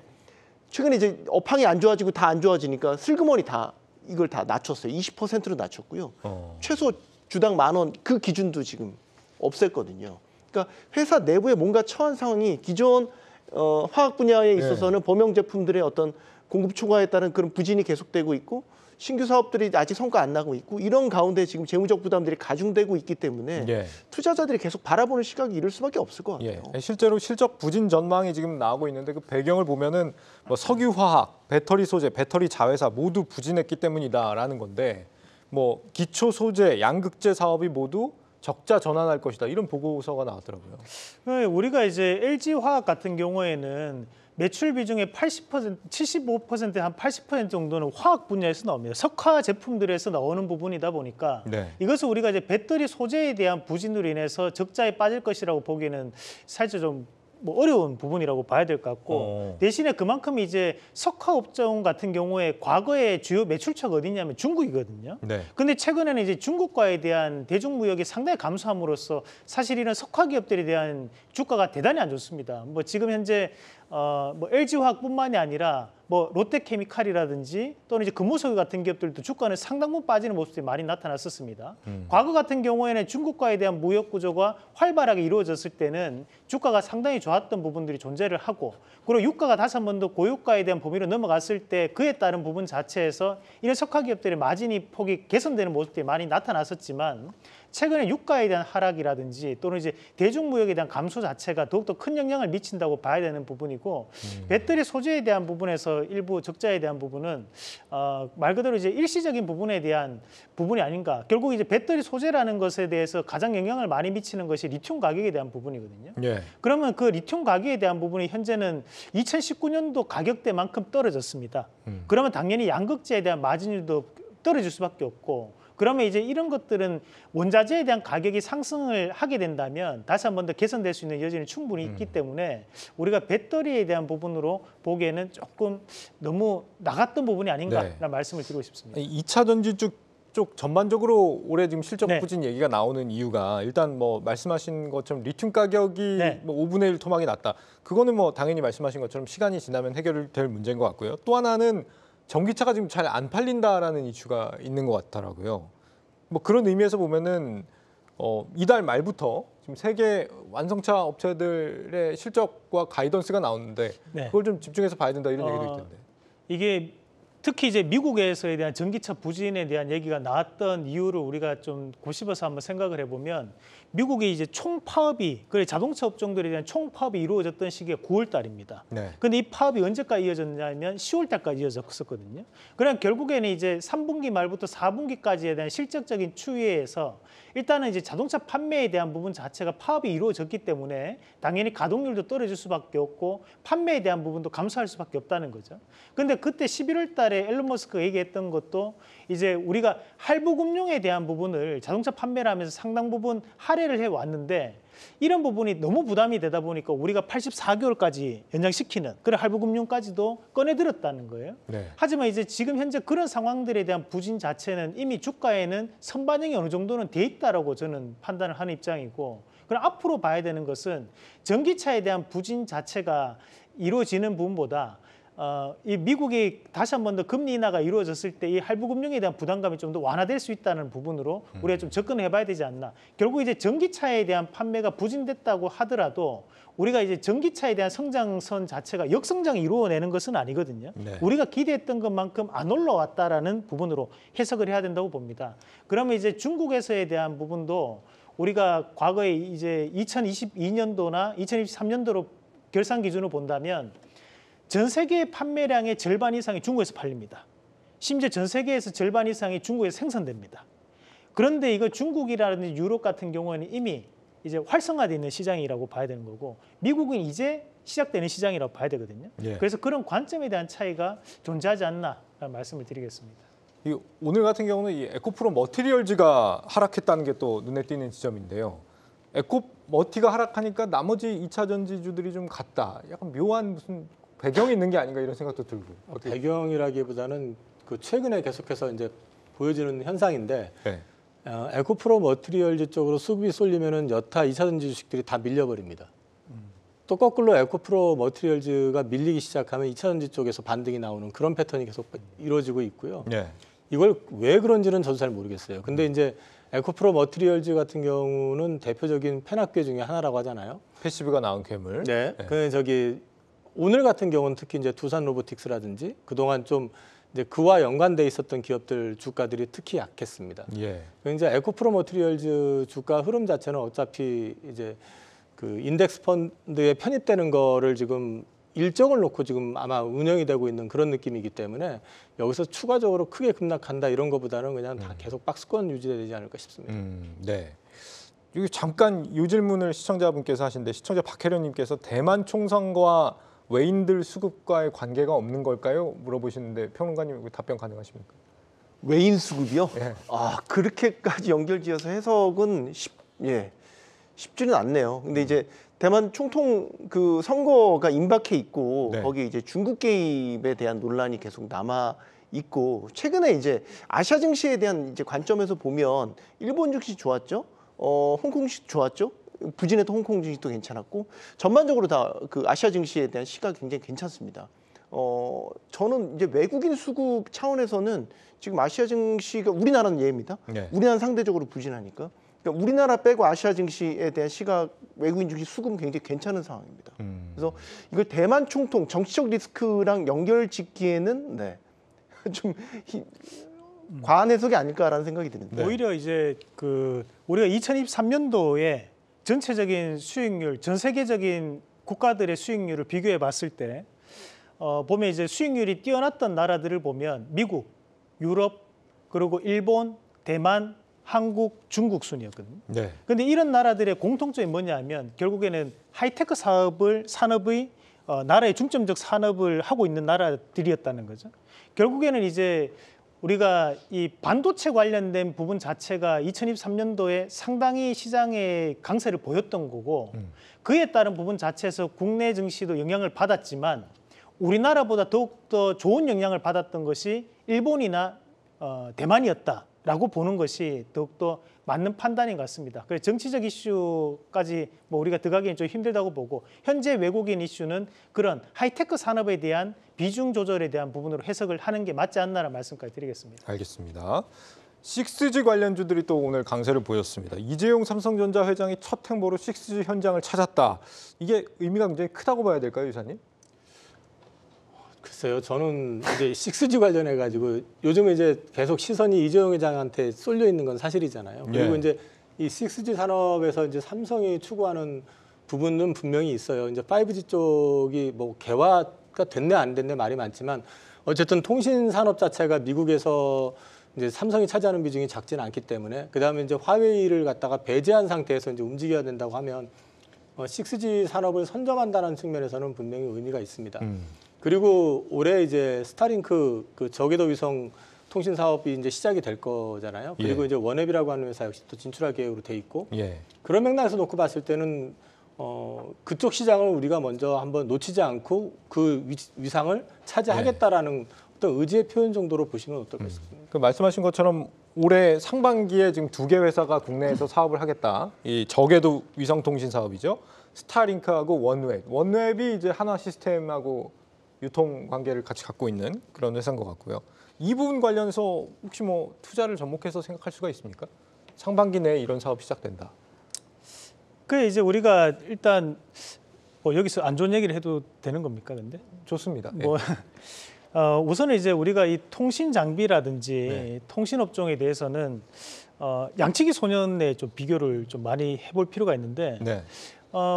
최근에 이제 업황이 안 좋아지고 다 안 좋아지니까 슬그머니 다 이걸 다 낮췄어요. 20%로 낮췄고요. 최소 주당 10,000원 그 기준도 지금 없앴거든요. 그러니까 회사 내부에 뭔가 처한 상황이 기존 화학 분야에 있어서는 범용 제품들의 어떤 공급 초과에 따른 그런 부진이 계속되고 있고 신규 사업들이 아직 성과 안 나고 있고 이런 가운데 지금 재무적 부담들이 가중되고 있기 때문에 예. 투자자들이 계속 바라보는 시각이 이럴 수밖에 없을 것 같아요. 예. 실제로 실적 부진 전망이 지금 나오고 있는데 그 배경을 보면은 뭐 석유화학, 배터리 소재, 배터리 자회사 모두 부진했기 때문이다라는 건데 뭐 기초 소재, 양극재 사업이 모두 적자 전환할 것이다 이런 보고서가 나왔더라고요. 우리가 이제 LG화학 같은 경우에는 매출 비중의 80%, 75% 한 80% 정도는 화학 분야에서 나옵니다. 석화 제품들에서 나오는 부분이다 보니까 네. 이것을 우리가 이제 배터리 소재에 대한 부진으로 인해서 적자에 빠질 것이라고 보기에는 살짝 좀 뭐 어려운 부분이라고 봐야 될 것 같고 대신에 그만큼 이제 석화 업종 같은 경우에 과거에 주요 매출처가 어디냐면 중국이거든요. 네. 근데 최근에는 이제 중국과에 대한 대중무역이 상당히 감소함으로써 사실 이런 석화 기업들에 대한 주가가 대단히 안 좋습니다. 뭐 지금 현재 뭐 LG화학뿐만이 아니라 뭐 롯데케미칼이라든지 또는 이제 금호석유 같은 기업들도 주가는 상당부 빠지는 모습들이 많이 나타났었습니다. 과거 같은 경우에는 중국과에 대한 무역 구조가 활발하게 이루어졌을 때는 주가가 상당히 좋았던 부분들이 존재를 하고 그리고 유가가 다시 한 번 더 고유가에 대한 범위로 넘어갔을 때 그에 따른 부분 자체에서 이런 석화 기업들의 마진이 폭이 개선되는 모습들이 많이 나타났었지만 최근에 유가에 대한 하락이라든지 또는 이제 대중무역에 대한 감소 자체가 더욱더 큰 영향을 미친다고 봐야 되는 부분이고 배터리 소재에 대한 부분에서 일부 적자에 대한 부분은 말 그대로 이제 일시적인 부분에 대한 부분이 아닌가. 결국 이제 배터리 소재라는 것에 대해서 가장 영향을 많이 미치는 것이 리튬 가격에 대한 부분이거든요. 예. 그러면 그 리튬 가격에 대한 부분이 현재는 2019년도 가격대만큼 떨어졌습니다. 그러면 당연히 양극재에 대한 마진율도 떨어질 수밖에 없고 그러면 이제 이런 것들은 원자재에 대한 가격이 상승을 하게 된다면 다시 한 번 더 개선될 수 있는 여지는 충분히 있기 때문에 우리가 배터리에 대한 부분으로 보기에는 조금 너무 나갔던 부분이 아닌가라는 말씀을 드리고 싶습니다. 2차 전지 쪽 전반적으로 올해 지금 실적 네. 부진 얘기가 나오는 이유가 일단 뭐 말씀하신 것처럼 리튬 가격이 뭐 5분의 1 토막이 났다. 그거는 뭐 당연히 말씀하신 것처럼 시간이 지나면 해결될 문제인 것 같고요. 또 하나는 전기차가 지금 잘 안 팔린다라는 이슈가 있는 것 같더라고요. 뭐 그런 의미에서 보면은 이달 말부터 지금 세계 완성차 업체들의 실적과 가이던스가 나오는데 그걸 좀 집중해서 봐야 된다 이런 얘기도 있던데. 이게 특히 이제 미국에서에 대한 전기차 부진에 대한 얘기가 나왔던 이유를 우리가 좀 곱씹어서 한번 생각을 해보면 미국이 이제 총 파업이 그래 자동차 업종들에 대한 총 파업이 이루어졌던 시기가 9월 달입니다. 네. 근데 이 파업이 언제까지 이어졌냐면 10월 달까지 이어졌었거든요. 그럼 결국에는 이제 3분기 말부터 4분기까지에 대한 실질적인 추이에서 일단은 이제 자동차 판매에 대한 부분 자체가 파업이 이루어졌기 때문에 당연히 가동률도 떨어질 수밖에 없고 판매에 대한 부분도 감소할 수밖에 없다는 거죠. 근데 그때 11월 달에 앨런 머스크가 얘기했던 것도 이제 우리가 할부 금융에 대한 부분을 자동차 판매를 하면서 상당 부분 할애를 해 왔는데 이런 부분이 너무 부담이 되다 보니까 우리가 84개월까지 연장시키는 그런 할부 금융까지도 꺼내들었다는 거예요. 네. 하지만 이제 지금 현재 그런 상황들에 대한 부진 자체는 이미 주가에는 선반영이 어느 정도는 돼 있다라고 저는 판단을 하는 입장이고 그럼 앞으로 봐야 되는 것은 전기차에 대한 부진 자체가 이루어지는 부분보다 이 미국이 다시 한 번 더 금리 인하가 이루어졌을 때 이 할부 금융에 대한 부담감이 좀 더 완화될 수 있다는 부분으로 우리가 좀 접근을 해봐야 되지 않나. 결국 이제 전기차에 대한 판매가 부진됐다고 하더라도 우리가 이제 전기차에 대한 성장선 자체가 역성장을 이루어내는 것은 아니거든요. 네. 우리가 기대했던 것만큼 안 올라왔다라는 부분으로 해석을 해야 된다고 봅니다. 그러면 이제 중국에서에 대한 부분도 우리가 과거에 이제 2022년도나 2023년도로 결산 기준으로 본다면 전 세계 판매량의 절반 이상이 중국에서 팔립니다. 심지어 전 세계에서 절반 이상이 중국에서 생산됩니다. 그런데 이거 중국이라든지 유럽 같은 경우에는 이미 이제 활성화되어 있는 시장이라고 봐야 되는 거고 미국은 이제 시작되는 시장이라고 봐야 되거든요. 예. 그래서 그런 관점에 대한 차이가 존재하지 않나라는 말씀을 드리겠습니다. 오늘 같은 경우는 이 에코프로 머티리얼즈가 하락했다는 게 또 눈에 띄는 지점인데요. 에코머티가 하락하니까 나머지 2차 전지주들이 좀 같다. 약간 묘한 무슨 배경이 있는 게 아닌가 이런 생각도 들고. 배경이라기보다는 그 최근에 계속해서 이제 보여지는 현상인데 네. 에코프로 머티리얼즈 쪽으로 수급이 쏠리면은 여타 2차 전지 주식들이 다 밀려버립니다. 또 거꾸로 에코프로 머티리얼즈가 밀리기 시작하면 2차 전지 쪽에서 반등이 나오는 그런 패턴이 계속 이루어지고 있고요. 네. 이걸 왜 그런지는 저도 잘 모르겠어요. 근데 이제 에코프로 머티리얼즈 같은 경우는 대표적인 펜학괴 중에 하나라고 하잖아요. 패시브가 나온 괴물. 네. 네. 그 저기 오늘 같은 경우는 특히 이제 두산 로보틱스라든지 그동안 좀 이제 그와 연관돼 있었던 기업들 주가들이 특히 약했습니다. 예. 이제 에코프로 머티리얼즈 주가 흐름 자체는 어차피 이제 그 인덱스 펀드에 편입되는 거를 지금 일정을 놓고 지금 아마 운영이 되고 있는 그런 느낌이기 때문에 여기서 추가적으로 크게 급락한다 이런 것보다는 그냥 다 계속 박스권 유지되지 않을까 싶습니다. 네. 여기 잠깐 이 질문을 시청자분께서 하신데 시청자 박혜련님께서 대만 총선과 외인들 수급과의 관계가 없는 걸까요? 물어보시는데 평론가님 답변 가능하십니까? 외인 수급이요? 예. 아 그렇게까지 연결지어서 해석은 쉽지는 않네요. 근데 이제 대만 총통 그 선거가 임박해 있고 네. 거기에 이제 중국 개입에 대한 논란이 계속 남아 있고 최근에 이제 아시아 증시에 대한 이제 관점에서 보면 일본 증시 좋았죠. 홍콩 증시 좋았죠. 부진했던 홍콩 증시도 괜찮았고 전반적으로 다 그 아시아 증시에 대한 시각이 굉장히 괜찮습니다. 저는 이제 외국인 수급 차원에서는 지금 아시아 증시가 우리나라는 예입니다. 네. 우리나라는 상대적으로 부진하니까. 그러니까 우리나라 빼고 아시아 증시에 대한 시각 외국인 증시 수급은 굉장히 괜찮은 상황입니다. 그래서 이걸 대만 총통 정치적 리스크랑 연결짓기에는 좀 과한 해석이 아닐까라는 생각이 드는데. 네. 오히려 이제 그 우리가 2023년도에 전체적인 수익률, 전 세계적인 국가들의 수익률을 비교해 봤을 때 보면 이제 수익률이 뛰어났던 나라들을 보면 미국, 유럽, 그리고 일본, 대만, 한국, 중국 순이었거든요. 네. 그런데 이런 나라들의 공통점이 뭐냐면 결국에는 하이테크 산업의 나라의 중점적 산업을 하고 있는 나라들이었다는 거죠. 결국에는 이제 우리가 이 반도체 관련된 부분 자체가 2023년도에 상당히 시장의 강세를 보였던 거고 그에 따른 부분 자체에서 국내 증시도 영향을 받았지만 우리나라보다 더욱더 좋은 영향을 받았던 것이 일본이나 대만이었다라고 보는 것이 더욱더 맞는 판단인 것 같습니다. 그래서 정치적 이슈까지 뭐 우리가 들어가기는 좀 힘들다고 보고 현재 외국인 이슈는 그런 하이테크 산업에 대한 비중 조절에 대한 부분으로 해석을 하는 게 맞지 않나라는 말씀까지 드리겠습니다. 알겠습니다. 6G 관련주들이 또 오늘 강세를 보였습니다. 이재용 삼성전자 회장이 첫 행보로 6G 현장을 찾았다. 이게 의미가 굉장히 크다고 봐야 될까요, 유사님? 글쎄요, 저는 이제 6G 관련해 가지고 요즘에 이제 계속 시선이 이재용 회장한테 쏠려 있는 건 사실이잖아요. 그리고 예. 이제 이 6G 산업에서 이제 삼성이 추구하는 부분은 분명히 있어요. 이제 5G 쪽이 뭐 개화가 됐네 안 됐네 말이 많지만 어쨌든 통신 산업 자체가 미국에서 이제 삼성이 차지하는 비중이 작지는 않기 때문에 그다음에 이제 화웨이를 갖다가 배제한 상태에서 이제 움직여야 된다고 하면 6G 산업을 선점한다는 측면에서는 분명히 의미가 있습니다. 그리고 올해 이제 스타링크 그 저궤도 위성 통신 사업이 이제 시작이 될 거잖아요. 그리고 예. 이제 원앱이라고 하는 회사 역시 또 진출할 계획으로 돼 있고 예. 그런 맥락에서 놓고 봤을 때는 그쪽 시장을 우리가 먼저 한번 놓치지 않고 그 위상을 차지하겠다라는 어떤 의지의 표현 정도로 보시면 어떨까 싶습니다. 그 말씀하신 것처럼 올해 상반기에 지금 2개 회사가 국내에서 사업을 하겠다. 이 저궤도 위성통신 사업이죠. 스타링크하고 원웹. 원웹이 이제 한화 시스템하고 유통 관계를 같이 갖고 있는 그런 회사인 것 같고요. 이 부분 관련해서 혹시 뭐 투자를 접목해서 생각할 수가 있습니까? 상반기 내에 이런 사업이 시작된다. 그 이제 우리가 일단 뭐 여기서 안 좋은 얘기를 해도 되는 겁니까, 근데? 좋습니다. 뭐 우선은 이제 우리가 이 통신 장비라든지 네. 통신 업종에 대해서는 양치기 소년에 좀 비교를 좀 많이 해볼 필요가 있는데 네.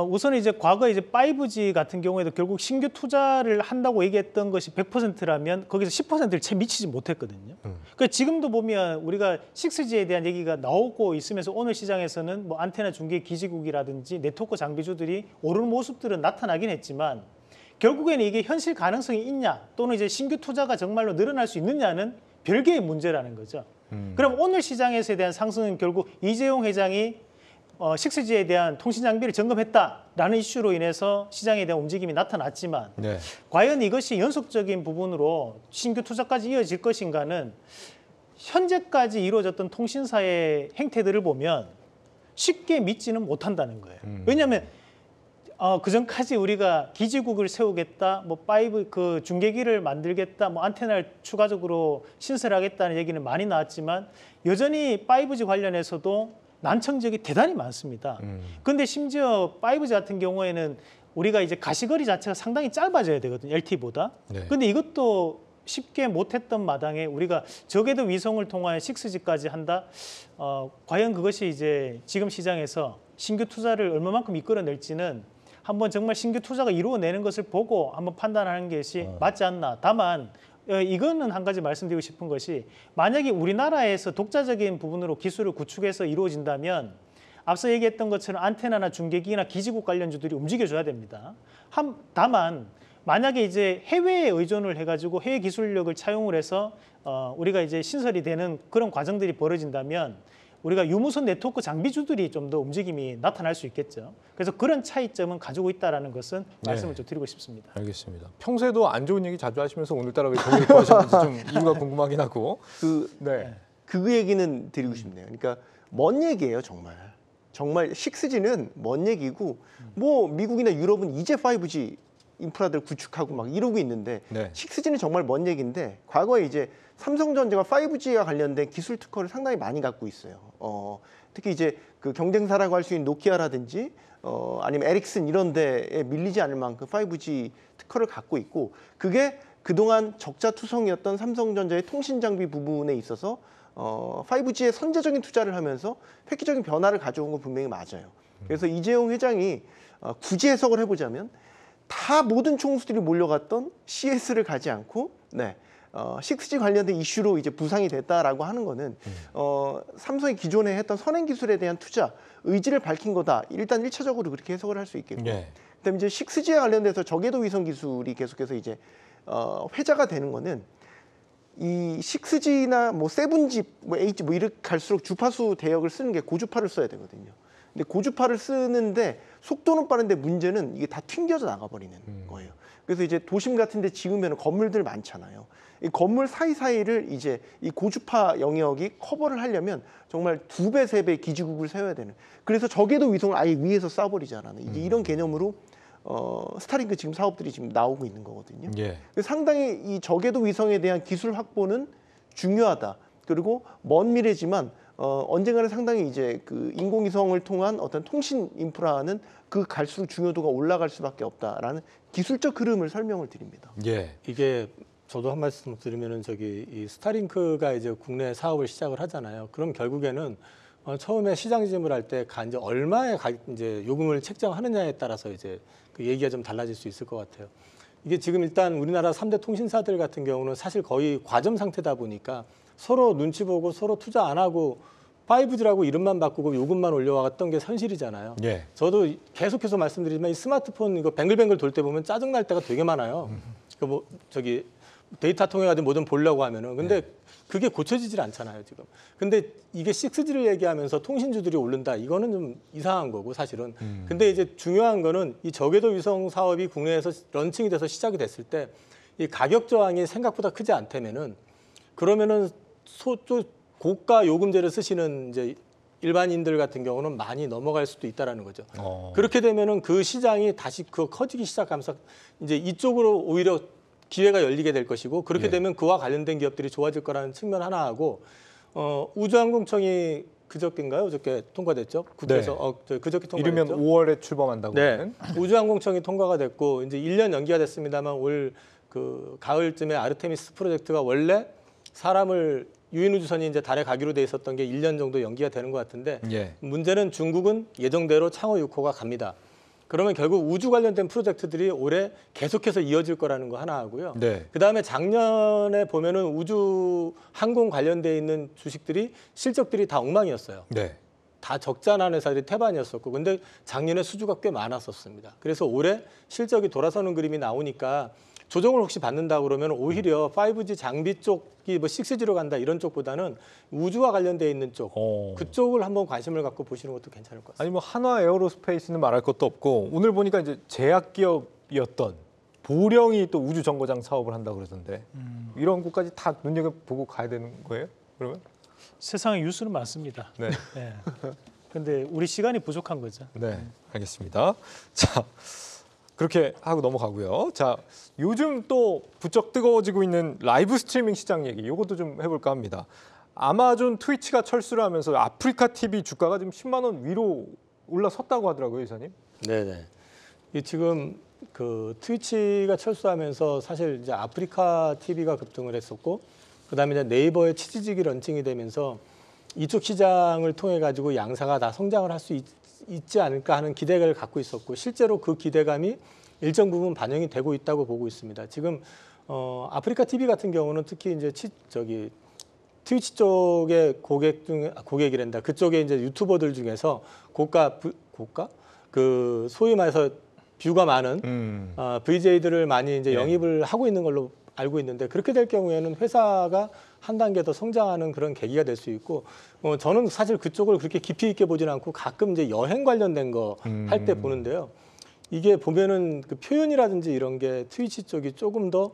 우선 이제 과거 이제 5G 같은 경우에도 결국 신규 투자를 한다고 얘기했던 것이 100%라면 거기서 10%를 채 미치지 못했거든요. 그러니까 지금도 보면 우리가 6G에 대한 얘기가 나오고 있으면서 오늘 시장에서는 뭐 안테나 중계 기지국이라든지 네트워크 장비주들이 오르는 모습들은 나타나긴 했지만 결국에는 이게 현실 가능성이 있냐 또는 이제 신규 투자가 정말로 늘어날 수 있느냐는 별개의 문제라는 거죠. 그럼 오늘 시장에서에 대한 상승은 결국 이재용 회장이 6G에 대한 통신 장비를 점검했다라는 이슈로 인해서 시장에 대한 움직임이 나타났지만 네. 과연 이것이 연속적인 부분으로 신규 투자까지 이어질 것인가는 현재까지 이루어졌던 통신사의 행태들을 보면 쉽게 믿지는 못한다는 거예요. 왜냐하면 그전까지 우리가 기지국을 세우겠다, 뭐 5 그 중계기를 만들겠다, 뭐 안테나를 추가적으로 신설하겠다는 얘기는 많이 나왔지만 여전히 5G 관련해서도 난청지역이 대단히 많습니다. 그런데 심지어 5G 같은 경우에는 우리가 이제 가시거리 자체가 상당히 짧아져야 되거든요, LTE보다. 네. 그런데 이것도 쉽게 못했던 마당에 우리가 저궤도 위성을 통한 6G까지 한다. 과연 그것이 이제 지금 시장에서 신규 투자를 얼마만큼 이끌어낼지는 한번 정말 신규 투자가 이루어내는 것을 보고 한번 판단하는 것이 맞지 않나. 다만 이거는 한 가지 말씀드리고 싶은 것이 만약에 우리나라에서 독자적인 부분으로 기술을 구축해서 이루어진다면 앞서 얘기했던 것처럼 안테나나 중계기나 기지국 관련주들이 움직여줘야 됩니다. 다만 만약에 이제 해외에 의존을 해가지고 해외 기술력을 차용을 해서 우리가 이제 신설이 되는 그런 과정들이 벌어진다면 우리가 유무선 네트워크 장비주들이 좀 더 움직임이 나타날 수 있겠죠. 그래서 그런 차이점은 가지고 있다는 것은 말씀을 좀 드리고 싶습니다. 알겠습니다. 평소에도 안 좋은 얘기 자주 하시면서 오늘따라 왜 더 입고 하셨는지 좀 이유가 궁금하긴 하고. 네. 그 얘기는 드리고 싶네요. 그러니까 먼 얘기예요, 정말. 정말 6G는 먼 얘기고 뭐 미국이나 유럽은 이제 5G 인프라들 구축하고 막 이러고 있는데 네. 6G는 정말 먼 얘기인데 과거에 이제 삼성전자가 5G와 관련된 기술 특허를 상당히 많이 갖고 있어요. 특히 이제 그 경쟁사라고 할 수 있는 노키아라든지 아니면 에릭슨 이런 데에 밀리지 않을 만큼 5G 특허를 갖고 있고 그게 그동안 적자투성이었던 삼성전자의 통신 장비 부분에 있어서 5G에 선제적인 투자를 하면서 획기적인 변화를 가져온 건 분명히 맞아요. 그래서 이재용 회장이 굳이 해석을 해보자면 다 모든 총수들이 몰려갔던 CS를 가지 않고 6G 관련된 이슈로 이제 부상이 됐다라고 하는 거는 삼성이 기존에 했던 선행 기술에 대한 투자 의지를 밝힌 거다. 일단 1차적으로 그렇게 해석을 할 수 있겠고. 네. 그다음에 이제 6G에 관련돼서 저궤도 위성 기술이 계속해서 이제 회자가 되는 거는 이 6G나 뭐 7G, 뭐 8G 뭐 이렇게 갈수록 주파수 대역을 쓰는 게 고주파를 써야 되거든요. 근데 고주파를 쓰는데 속도는 빠른데 문제는 이게 다 튕겨져 나가버리는 거예요. 그래서 이제 도심 같은 데 지으면 건물들 많잖아요. 이 건물 사이사이를 이제 이 고주파 영역이 커버를 하려면 정말 2배, 3배 기지국을 세워야 되는. 그래서 저궤도 위성을 아예 위에서 쏴버리잖아요. 이제 이런 개념으로 스타링크 지금 사업들이 지금 나오고 있는 거거든요. 예. 상당히 이 저궤도 위성에 대한 기술 확보는 중요하다. 그리고 먼 미래지만 언젠가는 상당히 이제 그 인공위성을 통한 어떤 통신 인프라는 그 갈수록 중요도가 올라갈 수밖에 없다라는 기술적 흐름을 설명을 드립니다. 예. 이게 저도 한 말씀 드리면은 저기 이 스타링크가 이제 국내 사업을 시작을 하잖아요. 그럼 결국에는 처음에 시장 진입을 할 때 이제 얼마의 이제 요금을 책정하느냐에 따라서 이제 그 얘기가 좀 달라질 수 있을 것 같아요. 이게 지금 일단 우리나라 3대 통신사들 같은 경우는 사실 거의 과점 상태다 보니까 서로 눈치 보고 서로 투자 안 하고 5G라고 이름만 바꾸고 요금만 올려왔던 게 현실이잖아요. 예. 저도 계속해서 말씀드리지만 이 스마트폰 이거 뱅글뱅글 돌 때 보면 짜증 날 때가 되게 많아요. 그 뭐 저기 데이터 통해가지고 뭐든 보려고 하면은 근데 그게 고쳐지질 않잖아요 지금. 근데 이게 6G를 얘기하면서 통신주들이 오른다 이거는 좀 이상한 거고 사실은. 근데 이제 중요한 거는 이 저궤도 위성 사업이 국내에서 런칭이 돼서 시작이 됐을 때 이 가격 저항이 생각보다 크지 않다면은 그러면은 고가 요금제를 쓰시는 이제 일반인들 같은 경우는 많이 넘어갈 수도 있다라는 거죠. 그렇게 되면은 그 시장이 다시 커지기 시작하면서 이제 이쪽으로 오히려 기회가 열리게 될 것이고 그렇게 예. 되면 그와 관련된 기업들이 좋아질 거라는 측면 하나 하고 우주항공청이 그저께인가요? 어저께 통과됐죠? 국회에서 그저께 통과됐죠. 이르면 5월에 출범한다고 네, 하는. 우주항공청이 통과가 됐고 이제 1년 연기가 됐습니다만 올 그 가을쯤에 아르테미스 프로젝트가 원래 사람을 유인 우주선이 이제 달에 가기로 돼 있었던 게 1년 정도 연기가 되는 것 같은데 예. 문제는 중국은 예정대로 창호 6호가 갑니다. 그러면 결국 우주 관련된 프로젝트들이 올해 계속해서 이어질 거라는 거 하나 하고요. 네. 그다음에 작년에 보면은 우주 항공 관련돼 있는 주식들이 실적들이 다 엉망이었어요. 네. 다 적자난 회사들이 태반이었었고 근데 작년에 수주가 꽤 많았었습니다. 그래서 올해 실적이 돌아서는 그림이 나오니까 조정을 혹시 받는다 그러면 오히려 5G 장비 쪽이 뭐 6G로 간다 이런 쪽보다는 우주와 관련돼 있는 쪽 그쪽을 한번 관심을 갖고 보시는 것도 괜찮을 것 같습니다. 아니 뭐 한화 에어로스페이스는 말할 것도 없고 오늘 보니까 이제 제약 기업이었던 보령이 또 우주 정거장 사업을 한다 그러던데 이런 것까지 다 눈여겨 보고 가야 되는 거예요? 그러면? 세상에 뉴스는 많습니다. 네. 네. 근데 우리 시간이 부족한 거죠. 네, 알겠습니다. 자, 그렇게 하고 넘어가고요. 자, 요즘 또 부쩍 뜨거워지고 있는 라이브 스트리밍 시장 얘기, 이것도 좀 해볼까 합니다. 아마존 트위치가 철수를 하면서 아프리카 TV 주가가 지금 10만 원 위로 올라섰다고 하더라고요, 이사님. 네네. 이 지금 그 트위치가 철수하면서 사실 이제 아프리카 TV가 급등을 했었고, 그다음에 이제 네이버의 치지직이 런칭이 되면서 이쪽 시장을 통해 가지고 양사가 다 성장을 할 수 있지 않을까 하는 기대를 갖고 있었고 실제로 그 기대감이 일정 부분 반영이 되고 있다고 보고 있습니다. 지금 아프리카 TV 같은 경우는 특히 이제 트위치 쪽의 고객이란다. 그쪽에 이제 유튜버들 중에서 고가 그 소위 말해서 뷰가 많은 VJ들을 많이 이제 영입을 하고 있는 걸로 알고 있는데 그렇게 될 경우에는 회사가 한 단계 더 성장하는 그런 계기가 될 수 있고 저는 사실 그쪽을 그렇게 깊이 있게 보지는 않고 가끔 이제 여행 관련된 거 할 때 보는데요. 이게 보면은 그 표현이라든지 이런 게 트위치 쪽이 조금 더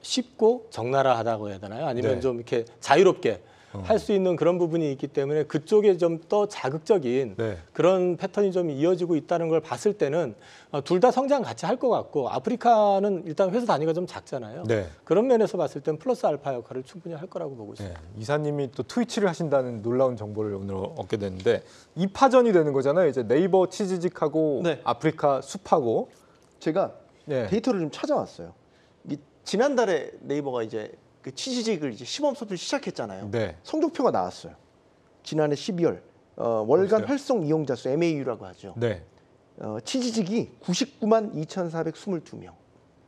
쉽고 적나라하다고 해야 되나요? 아니면 네. 좀 이렇게 자유롭게 할 수 있는 그런 부분이 있기 때문에 그쪽에 좀 더 자극적인 네. 그런 패턴이 좀 이어지고 있다는 걸 봤을 때는 둘 다 성장 같이 할 것 같고 아프리카는 일단 회사 단위가 좀 작잖아요. 네. 그런 면에서 봤을 땐 플러스 알파 역할을 충분히 할 거라고 보고 있습니다. 네. 이사님이 또 트위치를 하신다는 놀라운 정보를 오늘 얻게 됐는데 2파전이 되는 거잖아요. 이제 네이버 치지직하고 네. 아프리카 숲하고. 제가 네. 데이터를 좀 찾아왔어요. 지난달에 네이버가 이제 그 치지직을 이제 시범 서비스 시작했잖아요. 네. 성적표가 나왔어요. 지난해 12월 월간 벌써요? 활성 이용자 수 MAU라고 하죠. 네. 치지직이 99만 2,422명.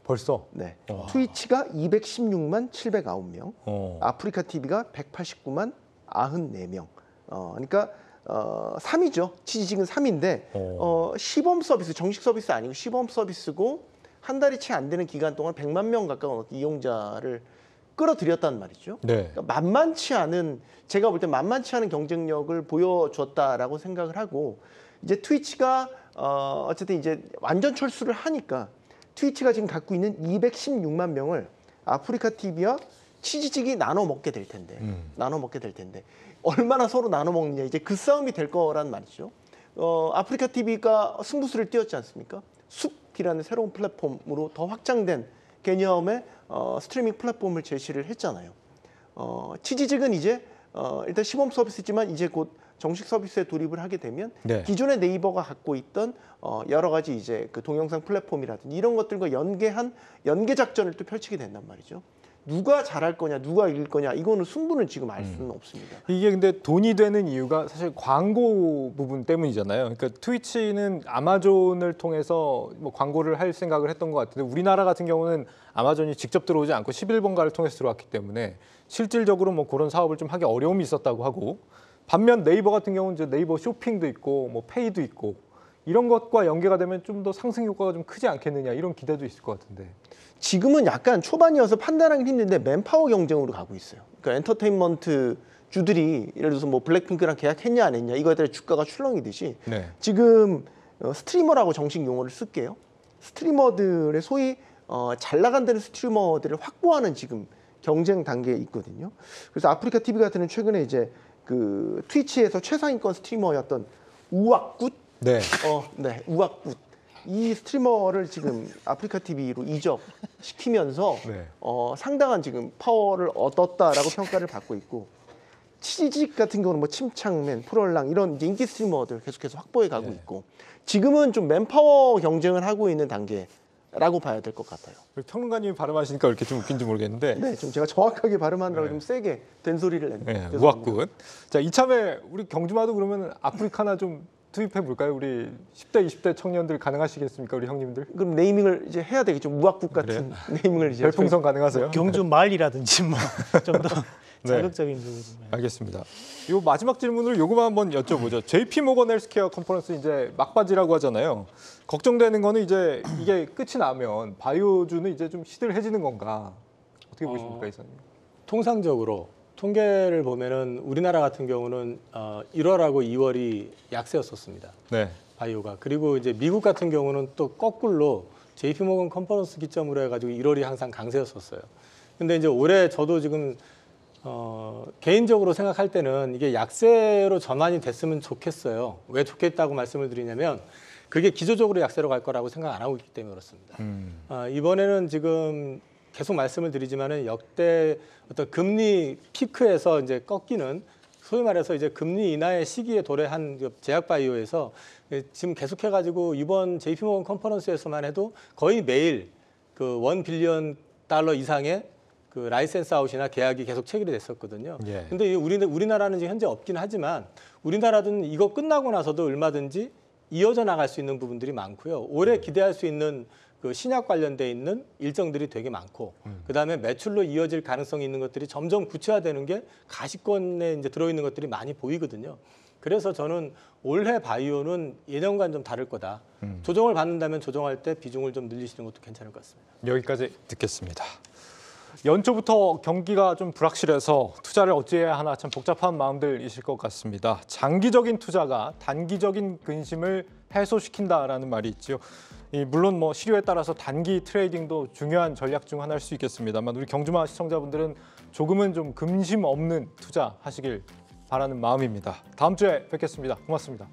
벌써. 네. 와. 트위치가 216만 709명. 아프리카 TV가 189만 94명. 그러니까 3위죠. 치지직은 3위인데 시범 서비스, 정식 서비스 아니고 시범 서비스고 한 달이 채 안 되는 기간 동안 100만 명 가까운 이용자를 끌어들였단 말이죠. 네. 그러니까 만만치 않은 제가 볼 때 만만치 않은 경쟁력을 보여줬다라고 생각을 하고 이제 트위치가 어쨌든 이제 완전 철수를 하니까 트위치가 지금 갖고 있는 216만 명을 아프리카 TV와 치지직이 나눠 먹게 될 텐데 얼마나 서로 나눠 먹느냐 이제 그 싸움이 될 거란 말이죠. 아프리카 TV가 승부수를 띄웠지 않습니까? 숲이라는 새로운 플랫폼으로 더 확장된 개념의 스트리밍 플랫폼을 제시를 했잖아요. 치지직은 이제 일단 시범 서비스지만 이제 곧 정식 서비스에 돌입을 하게 되면 네. 기존의 네이버가 갖고 있던 여러 가지 이제 그 동영상 플랫폼이라든지 이런 것들과 연계 작전을 또 펼치게 된단 말이죠. 누가 잘할 거냐, 누가 이길 거냐, 이거는 승부는 지금 알 수는 없습니다. 이게 근데 돈이 되는 이유가 사실 광고 부분 때문이잖아요. 그러니까 트위치는 아마존을 통해서 뭐 광고를 할 생각을 했던 것 같은데 우리나라 같은 경우는 아마존이 직접 들어오지 않고 11번가를 통해서 들어왔기 때문에 실질적으로 뭐 그런 사업을 좀 하기 어려움이 있었다고 하고 반면 네이버 같은 경우는 이제 네이버 쇼핑도 있고 뭐 페이도 있고 이런 것과 연계가 되면 좀 더 상승 효과가 좀 크지 않겠느냐 이런 기대도 있을 것 같은데. 지금은 약간 초반이어서 판단하기 힘든데 맨파워 경쟁으로 가고 있어요. 그러니까 엔터테인먼트 주들이 예를 들어서 뭐 블랙핑크랑 계약했냐 안 했냐 이거에 따라 주가가 출렁이듯이 네. 지금 스트리머라고 정식 용어를 쓸게요. 스트리머들의 소위 잘 나간다는 스트리머들을 확보하는 지금 경쟁 단계에 있거든요. 그래서 아프리카 TV 같은 경우는 최근에 이제 그 트위치에서 최상위권 스트리머였던 우악굿, 네. 네, 우악굿 이 스트리머를 지금 아프리카 TV로 이적시키면서 네. 상당한 지금 파워를 얻었다라고 평가를 받고 있고 치지직 같은 경우는 뭐 침착맨, 프롤랑 이런 이제 인기 스트리머들 계속해서 확보해 가고 네. 있고 지금은 좀 맨파워 경쟁을 하고 있는 단계라고 봐야 될 것 같아요. 평론가님이 발음하시니까 왜 이렇게 좀 웃긴지 모르겠는데. 네, 좀 제가 정확하게 발음하느라고 네. 좀 세게 된소리를 냈네요. 네, 죄송합니다. 우악군. 자, 이참에 우리 경주마도 그러면 아프리카나 좀 투입해 볼까요? 우리 10대, 20대 청년들 가능하시겠습니까? 우리 형님들? 그럼 네이밍을 이제 해야 되겠죠. 우악국 같은 네이밍을 이제 별풍선 가능하세요? 경주 말이라든지 뭐 좀 더 네. 자극적인 부분. 알겠습니다. 요 마지막 질문으로 요거만 한번 여쭤보죠. JP 모건 헬스케어 컨퍼런스 이제 막바지라고 하잖아요. 걱정되는 거는 이제 이게 끝이 나면 바이오주는 이제 좀 시들해지는 건가? 어떻게 보십니까, 이사님? 통상적으로 통계를 보면은 우리나라 같은 경우는 1월하고 2월이 약세였었습니다. 네. 바이오가. 그리고 이제 미국 같은 경우는 또 거꾸로 JP모건 컨퍼런스 기점으로 해가지고 1월이 항상 강세였었어요. 근데 이제 올해 저도 지금 개인적으로 생각할 때는 이게 약세로 전환이 됐으면 좋겠어요. 왜 좋겠다고 말씀을 드리냐면 그게 기조적으로 약세로 갈 거라고 생각 안 하고 있기 때문에 그렇습니다. 이번에는 지금 계속 말씀을 드리지만은 역대 어떤 금리 피크에서 이제 꺾이는 소위 말해서 이제 금리 인하의 시기에 도래한 제약바이오에서 지금 계속해가지고 이번 JP모건 컨퍼런스에서만 해도 거의 매일 그 $1 빌리언 이상의 그 라이센스 아웃이나 계약이 계속 체결이 됐었거든요. 예. 근데 우리나라는 지금 현재 없긴 하지만 우리나라는 이거 끝나고 나서도 얼마든지 이어져 나갈 수 있는 부분들이 많고요. 올해 기대할 수 있는 그 신약 관련돼 있는 일정들이 되게 많고 그다음에 매출로 이어질 가능성이 있는 것들이 점점 구체화되는 게 가시권에 이제 들어있는 것들이 많이 보이거든요. 그래서 저는 올해 바이오는 예년과는 좀 다를 거다. 조정을 받는다면 조정할 때 비중을 좀 늘리시는 것도 괜찮을 것 같습니다. 여기까지 듣겠습니다. 연초부터 경기가 좀 불확실해서 투자를 어찌해야 하나 참 복잡한 마음들이실 것 같습니다. 장기적인 투자가 단기적인 근심을 해소시킨다라는 말이 있죠. 물론 뭐 시류에 따라서 단기 트레이딩도 중요한 전략 중 하나일 수 있겠습니다만 우리 경주마 시청자분들은 조금은 좀 근심 없는 투자 하시길 바라는 마음입니다. 다음 주에 뵙겠습니다. 고맙습니다.